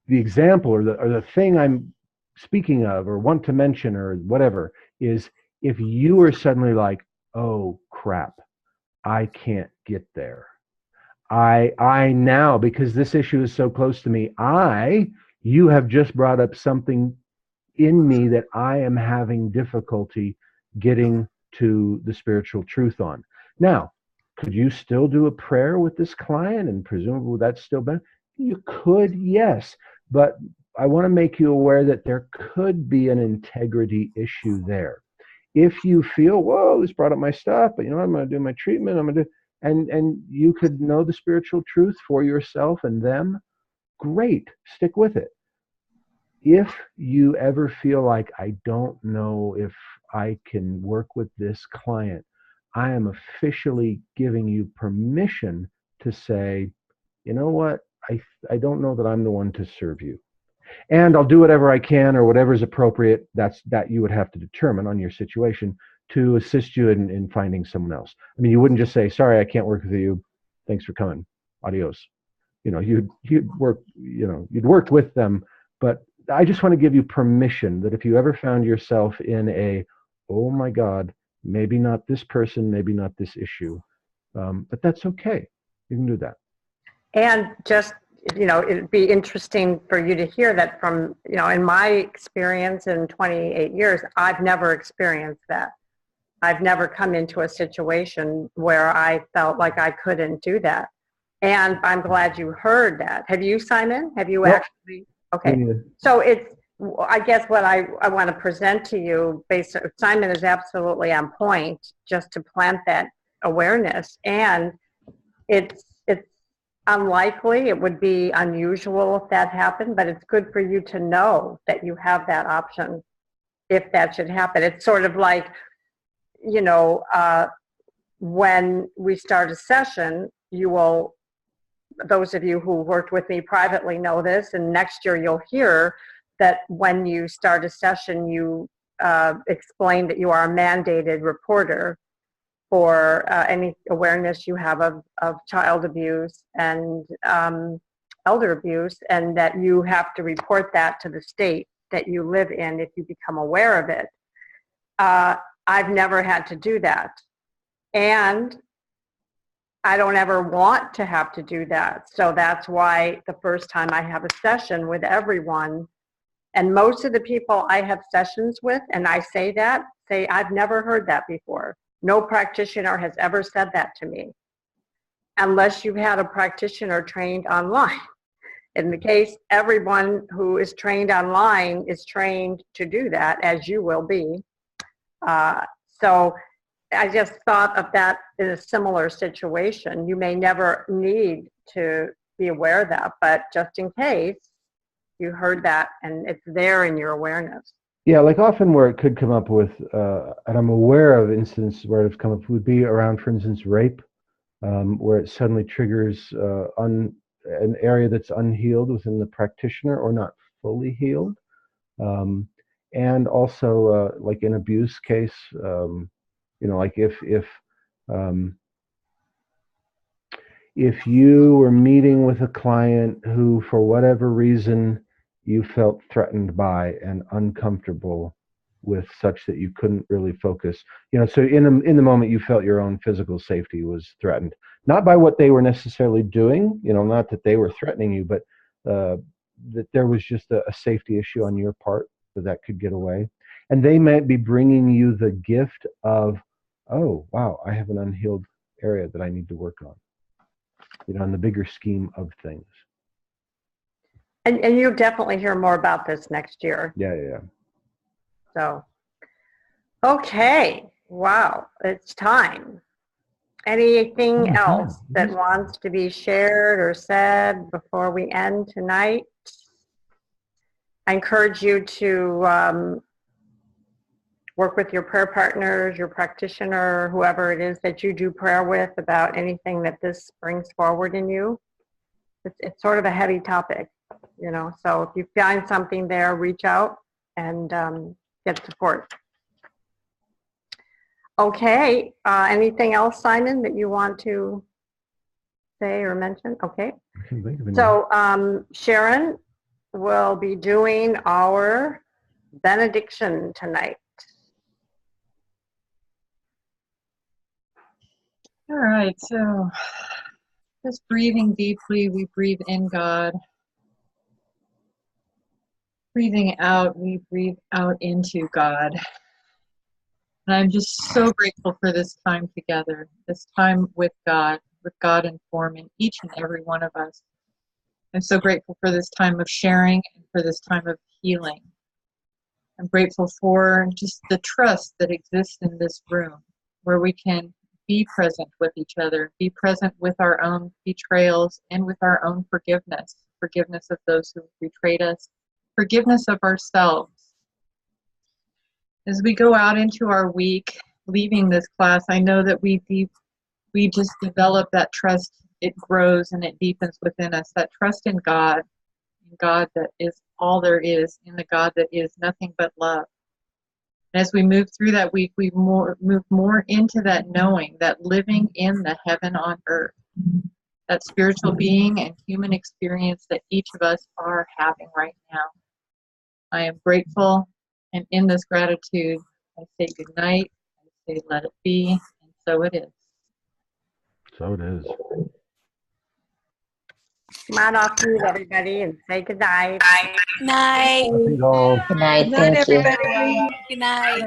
example or the thing I'm speaking of or want to mention or whatever is, if you are suddenly like, oh crap, I can't get there. I now, because this issue is so close to me, you have just brought up something in me that I am having difficulty getting to the spiritual truth on. Now, could you still do a prayer with this client and presumably that's still better? You could, yes, but I want to make you aware that there could be an integrity issue there. If you feel, whoa, this brought up my stuff, but you know what, I'm going to do my treatment, I'm going to do, and you could know the spiritual truth for yourself and them, great, stick with it. If you ever feel like, I don't know if I can work with this client, I am officially giving you permission to say, you know what, I don't know that I'm the one to serve you. And I'll do whatever I can or whatever is appropriate, that you would have to determine on your situation to assist you in finding someone else. I mean, you wouldn't just say, sorry, I can't work with you. Thanks for coming. Adios. You know, you'd work, you know, you'd work with them. But I just want to give you permission that if you ever found yourself in a, oh my God, maybe not this person, maybe not this issue, but that's okay. You can do that. And just, you know, it'd be interesting for you to hear that from, you know, in my experience in 28 years, I've never experienced that. I've never come into a situation where I felt like I couldn't do that. And I'm glad you heard that. Have you, Simon? Have you actually? Okay. Yeah. So it's, I guess what I want to present to you, Simon is absolutely on point, just to plant that awareness. And it's unlikely, it would be unusual if that happened, but it's good for you to know that you have that option if that should happen. It's sort of like you know, when we start a session, you will, those of you who worked with me privately know this, and next year you'll hear that when you start a session, you explain that you are a mandated reporter for any awareness you have of child abuse and elder abuse, and that you have to report that to the state that you live in if you become aware of it. I've never had to do that. And I don't ever want to have to do that. So that's why the first time I have a session with everyone, and most of the people I have sessions with, and I say that, say, I've never heard that before. No practitioner has ever said that to me, unless you've had a practitioner trained online. In the case, everyone who is trained online is trained to do that, as you will be. So I just thought of that in a similar situation. You may never need to be aware of that, but just in case you heard that and it's there in your awareness. Yeah, like often where it could come up with, and I'm aware of instances where it's come up, would be around, for instance, rape, where it suddenly triggers an area that's unhealed within the practitioner or not fully healed. And also like an abuse case, you know, like if you were meeting with a client who, for whatever reason, you felt threatened by and uncomfortable with, such that you couldn't really focus, you know, so in the moment you felt your own physical safety was threatened, not by what they were necessarily doing, you know, not that they were threatening you, but that there was just a safety issue on your part, that could get away. And they might be bringing you the gift of, oh, wow, I have an unhealed area that I need to work on, you know, in the bigger scheme of things. And you'll definitely hear more about this next year. Yeah. So, okay, wow, it's time. Anything else that wants to be shared or said before we end tonight? I encourage you to work with your prayer partners, your practitioner, whoever it is that you do prayer with, about anything that this brings forward in you. It's sort of a heavy topic, you know, so if you find something there, reach out and get support. Okay, anything else, Simon, that you want to say or mention? Okay, so Sharon will be doing our benediction tonight. All right, so just breathing deeply, we breathe in God. Breathing out, we breathe out into God. And I'm just so grateful for this time together, this time with God informing each and every one of us. I'm so grateful for this time of sharing and for this time of healing. I'm grateful for just the trust that exists in this room, where we can be present with each other, be present with our own betrayals and with our own forgiveness of those who betrayed us, forgiveness of ourselves. As we go out into our week, leaving this class, I know that we just develop that trust. It grows and it deepens within us, that trust in God that is all there is, in the God that is nothing but love. And as we move through that week, we move more into that knowing, that living in the heaven on earth, that spiritual being and human experience that each of us are having right now. I am grateful, and in this gratitude, I say good night, I say let it be, and so it is. So it is. Come on off mute, everybody, and say good night. Good night. Good night. Good night, everybody. Good night.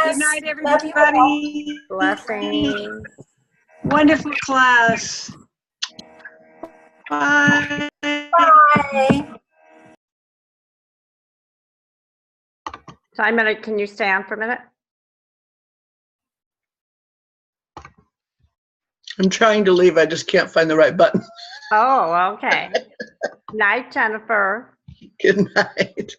Good night, everybody. Blessings. Wonderful class. Bye. Bye. Simon, can you stay on for a minute? I'm trying to leave. I just can't find the right button. Oh, okay. Night, Jennifer. Good night.